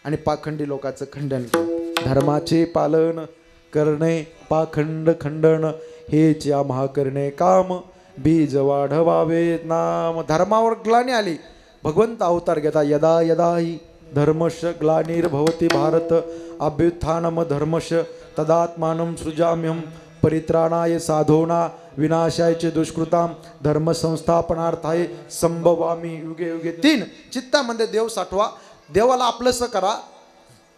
आणि पाखंडी लोकांचं खंडन केलं. धर्माचे पालन करणे, पाखंड खंडन हेच या महाकरणे काम, बीज वाढवावे नाम. धर्मावर ग्लानी आली, भगवंत अवतार घेता. यदा यदा हि धर्मश ग्लानिर्भवति भारत अभ्युत्थानम धर्मश तदात्मानं सृजाम्यहं परित्राणाय साधोना विनाशाय च दुष्कृताम धर्म संस्थापनार्थाय संभवामी युगे युगे. 3 चित्तामध्ये देव साठवा, देवाला आपलंसं करा.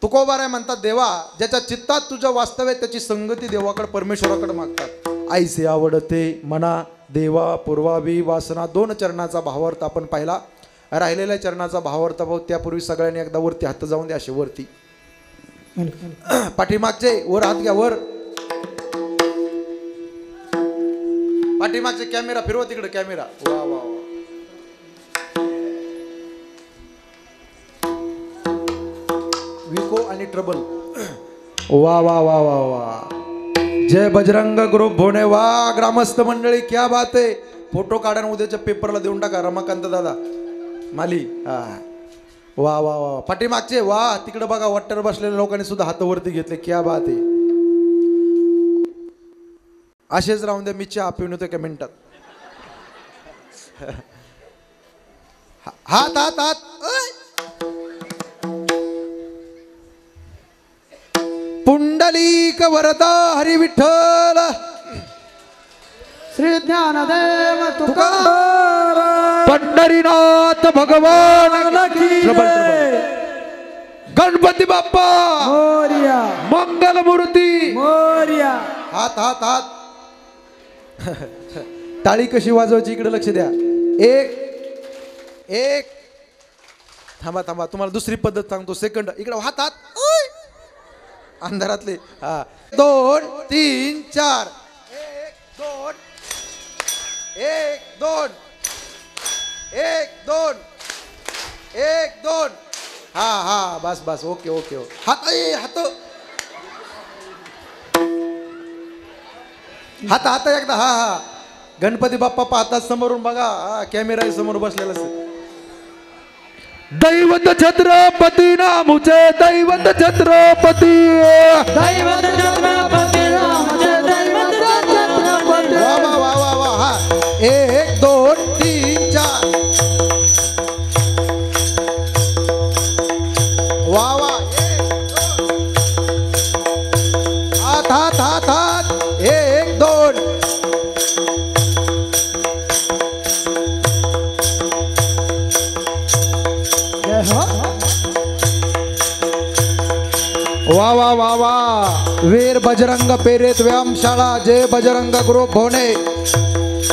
तुकोबाराय म्हणतात, देवा ज्याच्या चित्तात तुझं वास्तव आहे त्याची संगती देवाकडे, परमेश्वराकडे मागतात. आईसे आवडते मना देवा पूर्वावी वासना. 2 चरणाचा भावार्थ आपण पाहिला. राहिलेल्या चरणाचा भावार्थ भाऊ त्यापूर्वी सगळ्यांनी एकदा वरती हात जाऊन द्या, असे वरती. पाठीमागचे वर हात घ्या, वर. पाठीमागचे कॅमेरा फिरवा तिकडे, कॅमेरा. वा वा वा. विको आणि ट्रबल. वा वा वा वा वा. जय बजरंग ग्रुप भोणे. वा ग्रामस्थ मंडळी, क्या बात आहे. फोटो काढा उद्याच्या पेपरला देऊन टाका. रमाकांत दादा माली. हा वा वा वा. पाठीमागचे वा, तिकडे बघा वट्टर बसलेल्या लोकांनी सुद्धा हात वरती घेतले, क्या बात आहे. असेच राहून द्या, मी चहा पिऊन येतो एका मिनिटात. हात हात हात. पुंडलिक वरदा हरी विठ्ठल श्री ज्ञानदेव तुकाराम पंढरीनाथ भगवान की जय. गणपती बाप्पा मोरया, मंगल मूर्ती मोरया. हात हात हात. टाळी कशी वाजवायची इकडे लक्ष द्या. एक एक. थांबा थांबा, तुम्हाला दुसरी पद्धत सांगतो. सेकंड इकडे हात हात. अंधारातले. हा 2 3 4. 1 2 1 2 1 2 1 2. हा हा बस बस. Okay okay okay. हात हात हात हात एकदा. हा हा. गणपती बाप्पा पाहतात समोरून बघा. हा कॅमेरा समोर बसलेला असेल. दैवत छत्रपती नामुचे, दैवत छत्रपती, दैवत छत्रपती रामचे, दैवत छत्रपती. वा वा वा वा वा. हा 1 2 3 4. वा वा. हात हात हात हात. 1 2. वा वा वा वा. वीर बजरंग पेरेत व्यायामशाळा, जय बजरंग ग्रुप भोणे.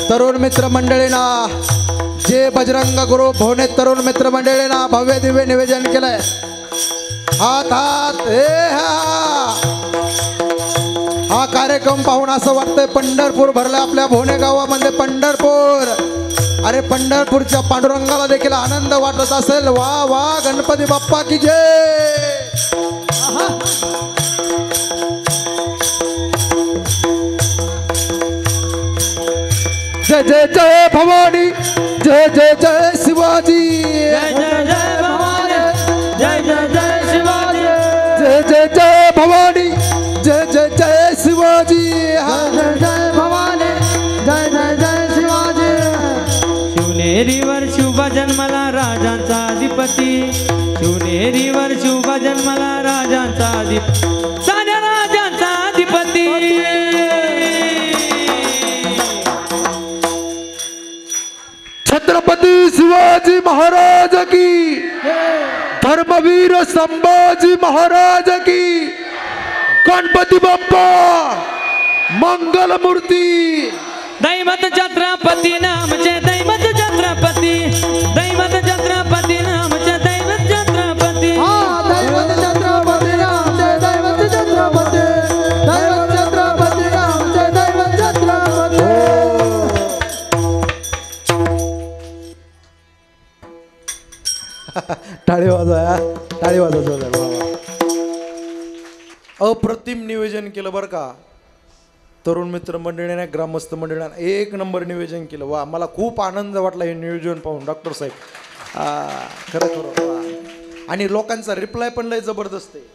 तरुण मित्र मंडळींना जे बजरंग गुरु भोवने तरुण मित्र मंडळींना भव्य दिव्य निवेदन केलंय. हात हात हे हा कार्यक्रम पाहून असं वाटतंय पंढरपूर भरलं आपल्या भोवने गावामध्ये. पंढरपूर, अरे पंढरपूरच्या पांडुरंगाला देखील आनंद वाटत असेल. वा वा गणपती बाप्पा की जय. जय जय जय भवानी, जय जय जय शिवाजी, जय जय जय भवानी, जय जय जय शिवाजी, जय जय जय भवानी, जय जय जय शिवाजी. जय जय भवानी, जय जय जय शिवाजी. शिवनेरीवर शुभ जन्मला राजांचा अधिपती, शिवनेरीवर शुभ जन्मला राजांचा अधिपती, साऱ्या राजांचा अधिपती. छत्रपती शिवाजी महाराज की, धर्मवीर संभाजी महाराज की, गणपती बाप्पा मंगल मूर्ती. दैवत छत्रपती नामचे, दैवत छत्रपती, दैवत छत्रपती नामचे, दैवत छत्रपती. हा दैवत छत्रपती रामचे, दैवत छत्रपती, दैवत छत्रपती रामचे, दैवत छत्रपती. टाळी वाजवा, टाळी वाजवा. अप्रतिम नियोजन केलं बरं का. तरुण मित्र मंडळीने, ग्रामस्थ मंडळीने एक नंबर नियोजन केलं. वा, मला खूप आनंद वाटला हे नियोजन पाहून डॉक्टर साहेब. खरं खरं वा. आणि लोकांचा रिप्लाय पण लय जबरदस्त आहे.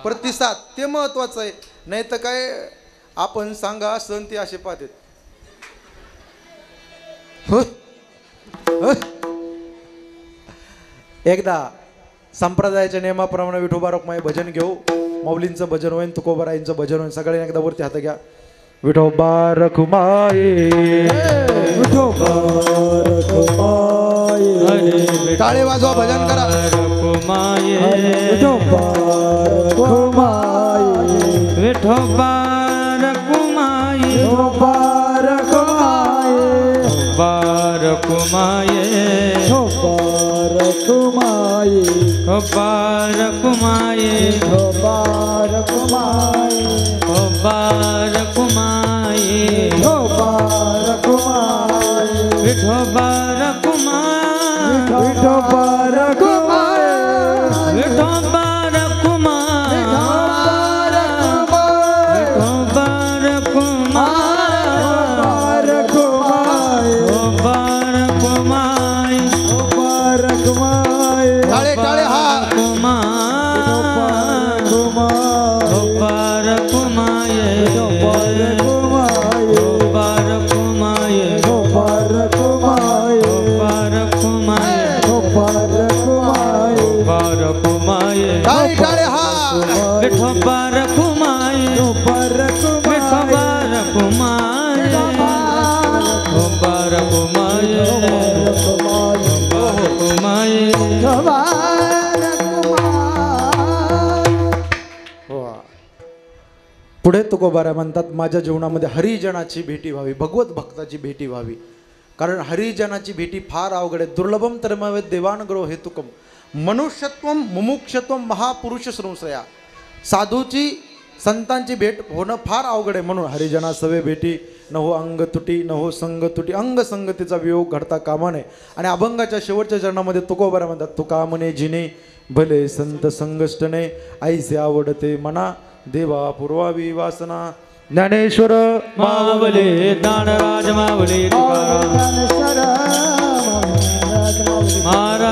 प्रतिसाद ते महत्वाचं आहे. नाही तर काय आपण सांगा सण ते असे पाहतात. एकदा संप्रदायाच्या नियमाप्रमाणे विठोबा रखुमाई भजन घेऊ. माऊलींचं भजन होईन, तुकोबारायांचं भजन होईन. सगळ्यांनी एकदा वरती हात घ्या. विठोबा रखुमाई, विठोबा रखुमाई, टाळे वाजवा, भजन करा. रखुमाई, विठोबा रखुमाई, विठोबा रखुमाई, विठोबा रखुमाई, विठोबा रखुमाई, विठोबा रखुमाई, विठोबा रखुमाई, विठोबा रखुमाई, विठोबा रखुमाई, विठोबा रखुमाई, विठोबा रखुमाई, विठोबा रखुमाई, विठोबा रखुमाई, विठोबा रखुमाई, विठोबा रखुमाई, टाळे टाळे हा. टाळे टाळे हा. विठोबा रखुमाई, विठोबा रखुमाई, विठोबा रखुमाई, विठोबा रखुमाई. पुढे तुकोबारा म्हणतात, माझ्या जीवनामध्ये हरिजनाची भेटी व्हावी, भगवत भक्ताची भेटी व्हावी. कारण हरिजनाची भेटी फार अवघड आहे. दुर्लभम तरमवे देवानग्रो हेतुकम मनुष्यत्वम मुमुक्षत्वम महापुरुष संश्रया. साधूची संतांची भेट होणं फार अवघड आहे. म्हणून हरिजना सवे भेटी न हो अंग तुटी, न हो संग तुटी, अंग संगतीचा वियोग घडता कामा नये. आणि अभंगाच्या शेवटच्या चरणामध्ये तुकोबारा म्हणतात, तुका म्हणे जिने भले संत संगष्टने, ऐसे आवडते मना देवा पूर्वावी वासना. ज्ञानेश्वर मावले दानराज मावले महाराज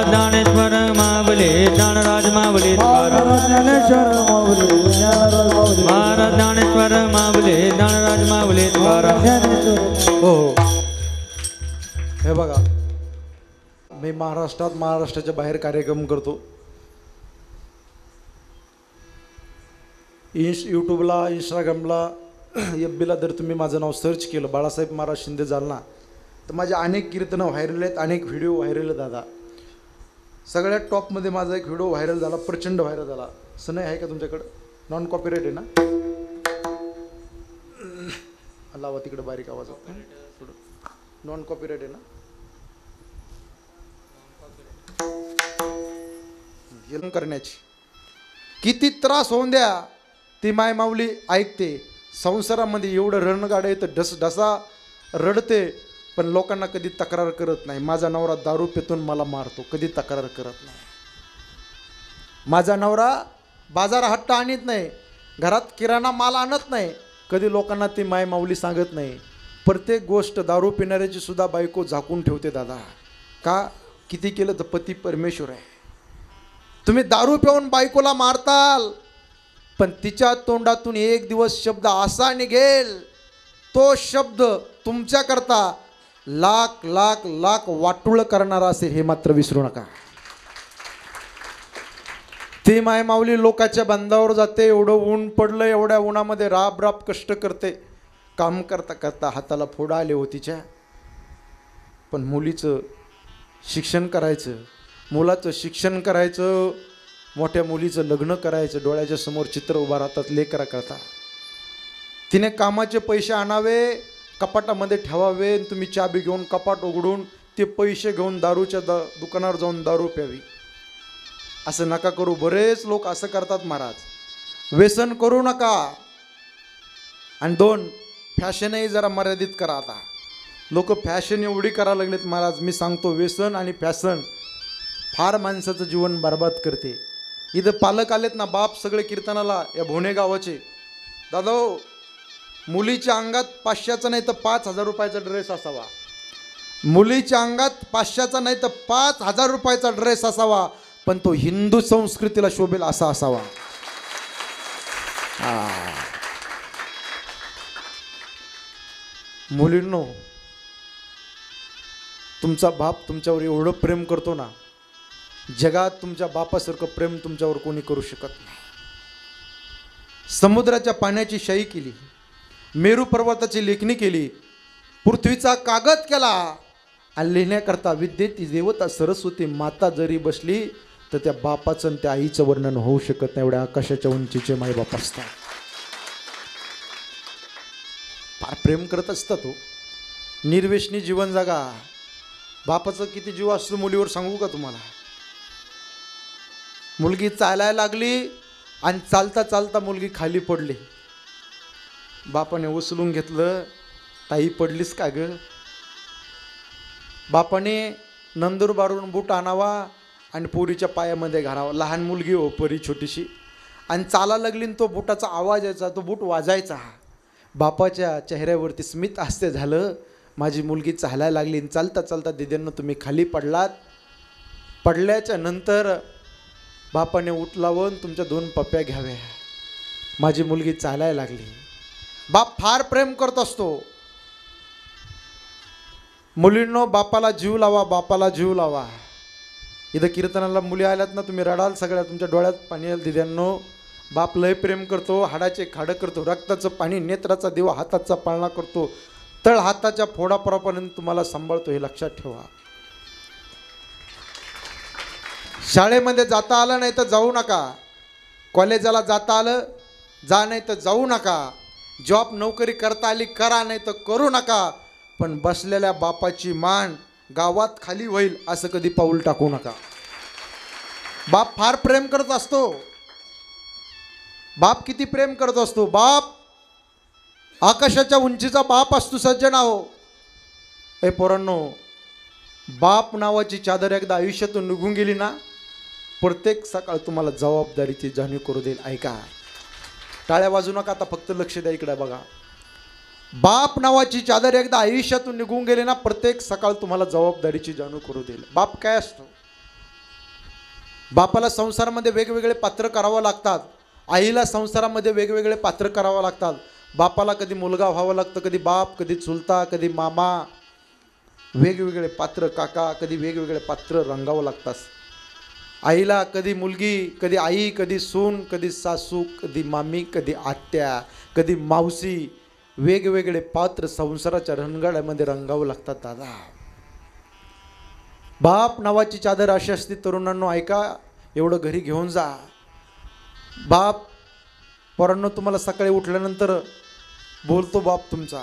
ज्ञानेश्वर मावले दानराज मावले महाराज ज्ञानेश्वर मावले दानराज मावले. हो, हे बघा, मी महाराष्ट्राच्या बाहेर कार्यक्रम करतो. यूट्यूबला, इंस्टाग्रामला, FBला जर तुम्ही माझं नाव सर्च केलं बाळासाहेब महाराज शिंदे जालना, तर माझे अनेक कीर्तनं व्हायरल आहेत, अनेक व्हिडिओ व्हायरल आहेत. दादा सगळ्यात टॉपमध्ये माझा एक व्हिडिओ व्हायरल झाला, प्रचंड व्हायरल झाला. सनई आहे का तुमच्याकडं? नॉन कॉपीराइट आहे ना? लावा तिकडे बारीक आवाज. नॉन कॉपीराइट आहे ना? हेल्प करण्याची किती त्रास होऊन द्या, ती माय माऊली ऐकते. संसारामध्ये एवढं रणगाडं आहे तर ढसा रडते, पण लोकांना कधी तक्रार करत नाही. माझा नवरा दारू पितून मला मारतो, कधी तक्रार करत नाही. माझा नवरा बाजार हट्ट आणत नाही, घरात किराणा माल आणत नाही, कधी लोकांना ती माय माऊली सांगत नाही. प्रत्येक गोष्ट दारू पिणाऱ्याची सुद्धा बायको झाकून ठेवते दादा. का? किती केलं तर पती परमेश्वर आहे. तुम्ही दारू पिऊन बायकोला मारताल, पण तिच्या तोंडातून एक दिवस शब्द असा निघेल, तो शब्द तुमच्याकरता लाख लाख लाख वाटुळ करणारा असेल, हे मात्र विसरू नका. ती माय माऊली लोकांच्या बंधावर जाते, एवढं ऊन पडलं, एवढ्या उन्हामध्ये राब राब कष्ट करते. काम करता करता हाताला फोडा आले हो तिच्या. पण मुलीचं शिक्षण करायचं, मुलाचं शिक्षण करायचं, मोठ्या मुलीचं लग्न करायचं, डोळ्याच्या समोर चित्र उभा राहतात लेकरा करता. तिने कामाचे पैसे आणावे, कपाटामध्ये ठेवावे, तुम्ही चाबी घेऊन कपाट उघडून ते पैसे घेऊन दारूच्या दुकानावर जाऊन दारू प्यावी. असं नका करू. बरेच लोक असं करतात महाराज. व्यसन करू नका. आणि 2, फॅशनही जरा मर्यादित करा. आता लोक फॅशन एवढी करायला लागलेत महाराज, मी सांगतो व्यसन आणि फॅशन फार माणसाचं जीवन बर्बाद करते. इथं पालक आलेत ना, बाप सगळे कीर्तनाला, या भोणे गावाचे. दादा, मुलीच्या अंगात 500चा नाही तर 5,000 रुपयाचा ड्रेस असावा. मुलीच्या अंगात 500चा नाही तर 5,000 रुपयाचा ड्रेस असावा, पण तो हिंदू संस्कृतीला शोभेल असा असावा. मुलींनो, तुमचा बाप तुमच्यावर एवढं प्रेम करतो ना, जगात तुमच्या बापासारखं प्रेम तुमच्यावर कोणी करू शकत नाही. समुद्राच्या पाण्याची शाई केली, मेरू पर्वताची लेखणी केली, पृथ्वीचा कागद केला, आणि लिहिण्याकरता विद्येची देवता सरस्वती माता जरी बसली तर त्या बापाचं आणि त्या आईचं वर्णन होऊ शकत नाही. एवढ्या आकाशाच्या उंचीचे माईबाप असतात. फार प्रेम करत असतात. तो निर्व्यसनी जीवन जगा. बापाचं किती जीव असतो मुलीवर सांगू का तुम्हाला? मुलगी चालायला लागली आणि चालता चालता मुलगी खाली पडली. बापाने उचलून घेतलं, ताई पडलीस का ग? बापाने नंदुरबारून बूट आणावा आणि पोरीच्या पायामध्ये घालावा. लहान मुलगी हो, परी छोटीशी, आणि चालायला लागली, तो बुटाचा आवाज यायचा, तो बूट वाजायचा. बापाच्या चेहऱ्यावरती स्मित हास्य झालं. माझी मुलगी चालायला लागली, चालता चालता दिद्यांना तुम्ही खाली पडलात. पडल्याच्या नंतर बापाने उठलावून तुमच्या 2 पप्प्या घ्याव्या. माझी मुलगी चालायला लागली. बाप फार प्रेम करत असतो. मुलींनो, बापाला जीव लावा, बापाला जीव लावा. इथं कीर्तनाला मुली आल्यात ना, तुम्ही रडाल सगळ्या, तुमच्या डोळ्यात पाणी येईल. दिद्यांनो, बाप लय प्रेम करतो, हाडाचे खाडं करतो, रक्ताचं पाणी, नेत्राचा दिवा, हाताचा पाळणा करतो, तळ हाताच्या फोडापर्यंत तुम्हाला सांभाळतो, हे लक्षात ठेवा. शाळेमध्ये जाता आलं नाही तर जाऊ नका, कॉलेजाला जाता आलं जा, नाही तर जाऊ नका, जॉब नोकरी करता आली करा, नाही तर करू नका, पण बसलेल्या बापाची मान गावात खाली होईल असं कधी पाऊल टाकू नका. बाप फार प्रेम करत असतो. बाप किती प्रेम करत असतो. बाप आकाशाच्या उंचीचा बाप असतो. सज्जन आहो, ए पोरांनो, बाप नावाची चादर एकदा आयुष्यातून निघून गेली ना, प्रत्येक सकाळ तुम्हाला जबाबदारीची जाणीव करू देईल. ऐका, टाळ्या वाजू नका, आता फक्त लक्ष द्या, इकडे बघा. बाप नावाची चादर एकदा आयुष्यातून निघून गेली ना, प्रत्येक सकाळ तुम्हाला जबाबदारीची जाणीव करू देईल. बाप काय असतो? बापाला संसारामध्ये वेगवेगळे पात्र करावं लागतात. आईला संसारामध्ये वेगवेगळे पात्र करावं लागतात. बापाला कधी मुलगा व्हावं लागतं, कधी बाप, कधी चुलता, कधी मामा, वेगवेगळे पात्र, काका, कधी वेगवेगळे पात्र रंगावं लागतात. आईला कधी मुलगी, कधी आई, कधी सून, कधी सासू, कधी मामी, कधी आत्या, कधी मावशी, वेगवेगळे पात्र संसाराच्या रणगाड्यामध्ये रंगावं लागतात. दादा, बाप नावाची चादर अशी असते. तरुणांनो ऐका, एवढं घरी घेऊन जा. बाप, पोरांनो, तुम्हाला सकाळी उठल्यानंतर बोलतो बाप तुमचा,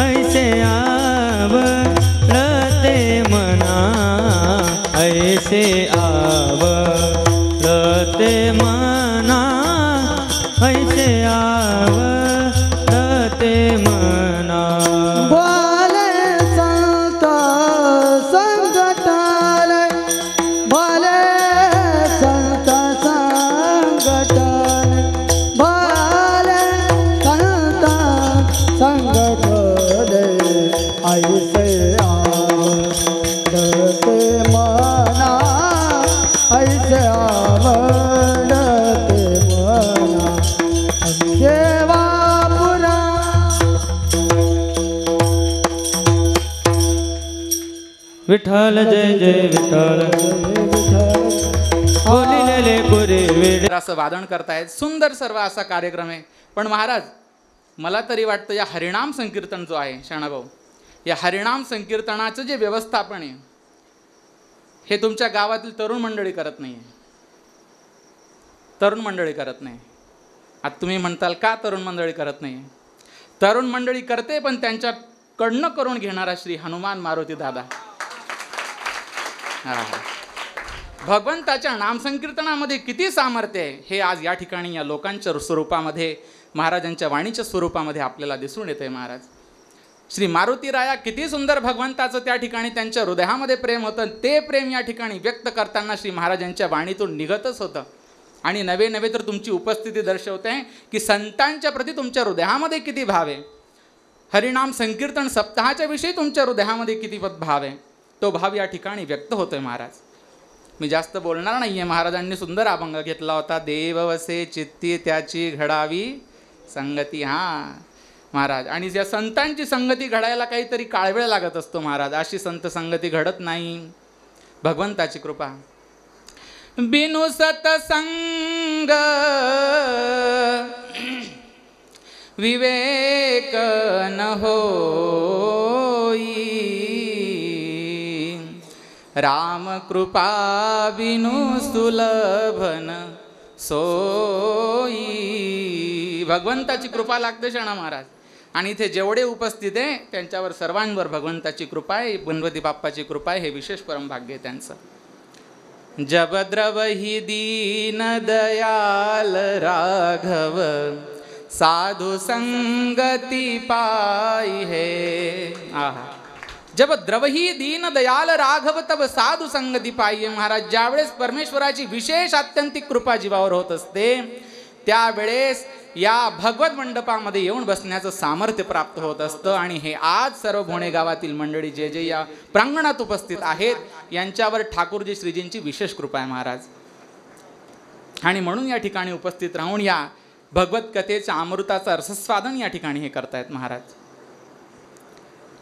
आवडते मना भले संत संकटाले भले संत संकटाले भले संत संकटाले ऐसे आवडते मना ऐसे आवडते मना देवा पुरा विठ्ठल जय जय विठ्ठल बोलिलेले पुरे वेडे असं वादन करतायत. सुंदर सर्व असा कार्यक्रम आहे. पण महाराज मला तरी वाटतं या हरिनाम संकीर्तन जो आहे शणाभाऊ, या हरिनाम संकीर्तनाचं जे व्यवस्थापन आहे हे तुमच्या गावातील तरुण मंडळी करत नाही आहे. तरुण मंडळी करत नाही. आता तुम्ही म्हणताल का तरुण मंडळी करत नाही? तरुण मंडळी करते, पण त्यांच्याकडनं करून घेणारा श्री हनुमान मारुती दादा. भगवंताच्या नामसंकीर्तनामध्ये किती सामर्थ्य आहे हे आज या ठिकाणी या लोकांच्या स्वरूपामध्ये, महाराजांच्या वाणीच्या स्वरूपामध्ये आपल्याला दिसून येते. महाराज श्री मारुतीराया किती सुंदर भगवंताचं त्या ठिकाणी त्यांच्या हृदयामध्ये प्रेम होतं. ते प्रेम या ठिकाणी व्यक्त करताना श्री महाराजांच्या वाणीतून निघतच होतं. आणि नवे नवे तर तुमची उपस्थिती दर्शवते की संतांच्या प्रती तुमच्या हृदयामध्ये किती भाव आहे. हरिनाम संकीर्तन सप्ताहाच्या विषयी तुमच्या हृदयामध्ये किती भाव आहे, तो भाव या ठिकाणी व्यक्त होतोय. महाराज मी जास्त बोलणार नाही आहे. महाराजांनी सुंदर अभंग घेतला होता, देव वसे चित्ती त्याची घडावी संगती. हां महाराज, आणि ज्या संतांची संगती घडायला काहीतरी काळवेळ लागत असतो महाराज. अशी संत संगती घडत नाही. भगवंताची कृपा. बिनु सतसंग विवेक न होई, राम कृपा बिनु सुलभन सोई. भगवंताची कृपा लागते शणा महाराज. आणि इथे जेवढे उपस्थित आहे त्यांच्यावर सर्वांवर भगवंताची कृपा आहे, गणपती बाप्पाची कृपा आहे. हे विशेष परमभाग्य आहे त्यांचं. जब द्रवहि दीन दयाल राघव साधु संगति पाई है. आहा, जब द्रवही दीन दयाल राघव तब साधु संगती पाहिजे. महाराज ज्यावेळेस परमेश्वराची विशेष आत्यंतिक कृपा जीवावर होत असते त्यावेळेस या भगवत मंडपामध्ये येऊन बसण्याचं सामर्थ्य प्राप्त होत असतं. आणि हे आज सर्व भोणे गावातील मंडळी जे जे या प्रांगणात उपस्थित आहेत यांच्यावर ठाकूरजी श्रीजींची विशेष कृपा आहे महाराज. आणि म्हणून या ठिकाणी उपस्थित राहून या भगवत कथेच्या अमृताचं रसस्वादन या ठिकाणी हे करतायत महाराज.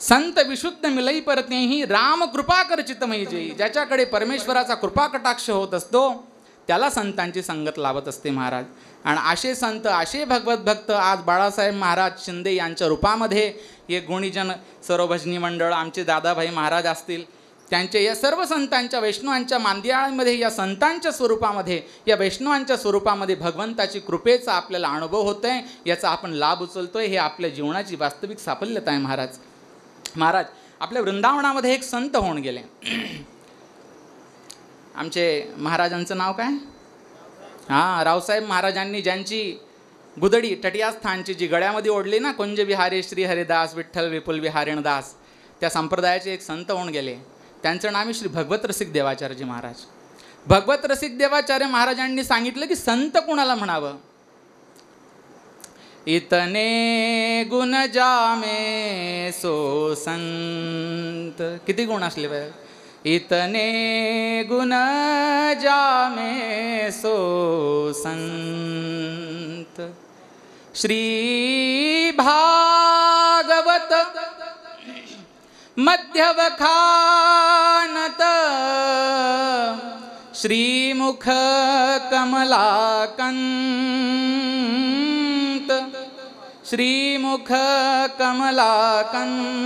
संत विशुद्ध मिलई परतेही राम कृपा कर चित्तमयी जेई. ज्याच्याकडे परमेश्वराचा कृपा कटाक्ष होत असतो त्याला संतांची संगत लाभत असते महाराज. आणि असे संत, असे भगवत भक्त आज बाळासाहेब महाराज शिंदे यांच्या रूपामध्ये हे गुणीजन सर्व भजनी मंडळ, आमचे दादाभाई महाराज असतील, त्यांचे या सर्व संतांच्या वैष्णवांच्या मांदियाळांमध्ये या संतांच्या स्वरूपामध्ये, या वैष्णवांच्या स्वरूपामध्ये भगवंताची कृपेचा आपल्याला अनुभव होतो आहे. याचा आपण लाभ उचलतोय. हे आपल्या जीवनाची वास्तविक साफल्यता आहे महाराज. महाराज आपल्या वृंदावनामध्ये एक संत होऊन गेले. आमचे महाराजांचं नाव काय? हां, रावसाहेब महाराजांनी ज्यांची गुदडी टटियास्थानची जी गळ्यामध्ये ओढली ना, कुंज विहारी श्री हरिदास विठ्ठल विपुल विहारीण दास, त्या संप्रदायाचे एक संत होऊन गेले. त्यांचं नाव आहे श्री भगवत रसिक देवाचार्यजी महाराज. भगवत रसिक देवाचार्य महाराजांनी सांगितलं की संत कुणाला म्हणावं. इतने गुण जामे सो संत. किती गुण असले पाहिजे? इतने गुण जामे सो संत. श्री भागवत मध्यवखानत श्रीमुख कमलाकंत. श्रीमुख कमलाकंत.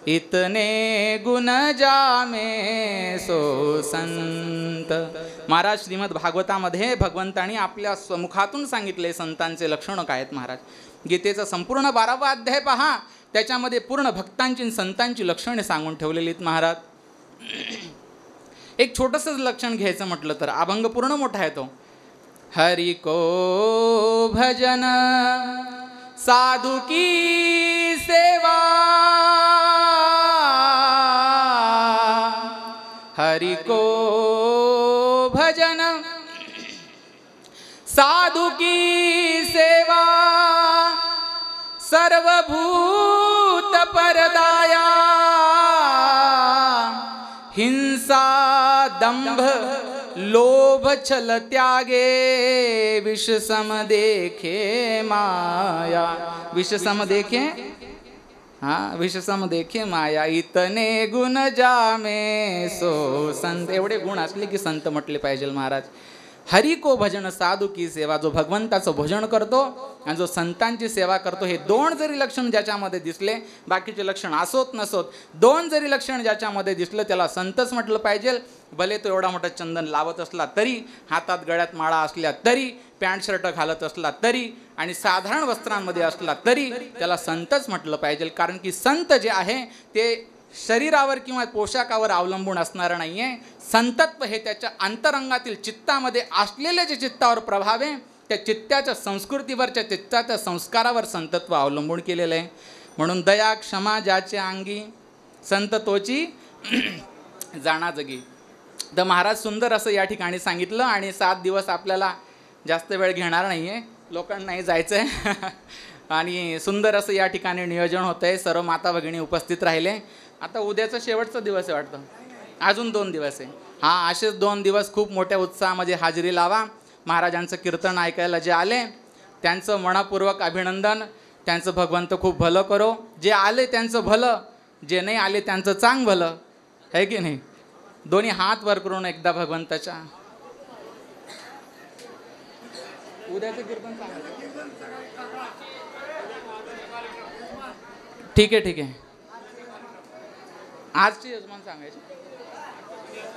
इतने गुण जामे सो संत. महाराज श्रीमद भागवतामध्ये भगवंतांनी आपल्या स्वमुखातून सांगितले संतांचे लक्षण काय आहेत महाराज. गीतेचा संपूर्ण 12वा अध्याय पहा, त्याच्यामध्ये पूर्ण भक्तांची संतांची लक्षणे सांगून ठेवलेली आहेत महाराज. एक छोटंसंच लक्षण घ्यायचं म्हटलं तर अभंग पूर्ण मोठा आहे तो. हरि को भजन साधु की सेवा, हरि को भजन साधु की सेवा, सर्वभूत परदाया, हिंसा दंभ लोभ छल त्यागे, विष सम देखे माया, विष सम देखे, हाँ विष सम देखे माया, इतने गुण जामे सो संत. एवढे गुण असले की संत म्हटले पाहिजे महाराज. हरी को भजन साधू की सेवा, जो भगवंताचं भजन करतो आणि जो संतांची सेवा करतो, हे दोन जरी लक्षण ज्याच्यामध्ये दिसले, बाकीचे लक्षण असोत नसोत, दोन जरी लक्षण ज्याच्यामध्ये दिसलं त्याला संतच म्हटलं पाहिजे. भले तो एवढा मोठा चंदन लावत असला तरी, हातात गळ्यात माळा असल्या तरी, पॅन्ट शर्ट घालत असला तरी आणि साधारण वस्त्रांमध्ये असला तरी त्याला संतच म्हटलं पाहिजे. कारण की संत जे आहे ते शरीरावर किंवा पोशाखावर अवलंबून असणारं नाही आहे. संतत्व हे त्याच्या अंतरंगातील चित्तामध्ये असलेले जे चित्तावर प्रभाव आहे, त्या चित्ताच्या संस्कृतीवर, त्या चित्ताच्या संस्कारावर संतत्व अवलंबून केलेलं आहे. म्हणून दया क्षमा ज्याच्या अंगी, संत तोची जाणा जगी. तर महाराज सुंदर असं या ठिकाणी सांगितलं. आणि 7 दिवस आपल्याला जास्त वेळ घेणार नाही आहे, लोकांनाही जायचं आहे. आणि सुंदर असं या ठिकाणी नियोजन होतं आहे. सर्व माता भगिनी उपस्थित राहिले. आता उद्याचा शेवटचा दिवस आहे वाटतं, अजून 2 दिवस आहे. हां, असेच 2 दिवस खूप मोठ्या उत्साहामध्ये हाजरी लावा. महाराजांचं कीर्तन ऐकायला जे आले त्यांचं मनापूर्वक अभिनंदन. त्यांचं भगवंत खूप भलं करो. जे आले त्यांचं भलं, जे नाही आले त्यांचं चांग भलं, आहे की नाही. दोन्ही हात वर करून एकदा भगवंताच्या. उद्याचं कीर्तन सांगा. ठीक आहे, ठीक आहे. आजचे यजमान सांगायचे.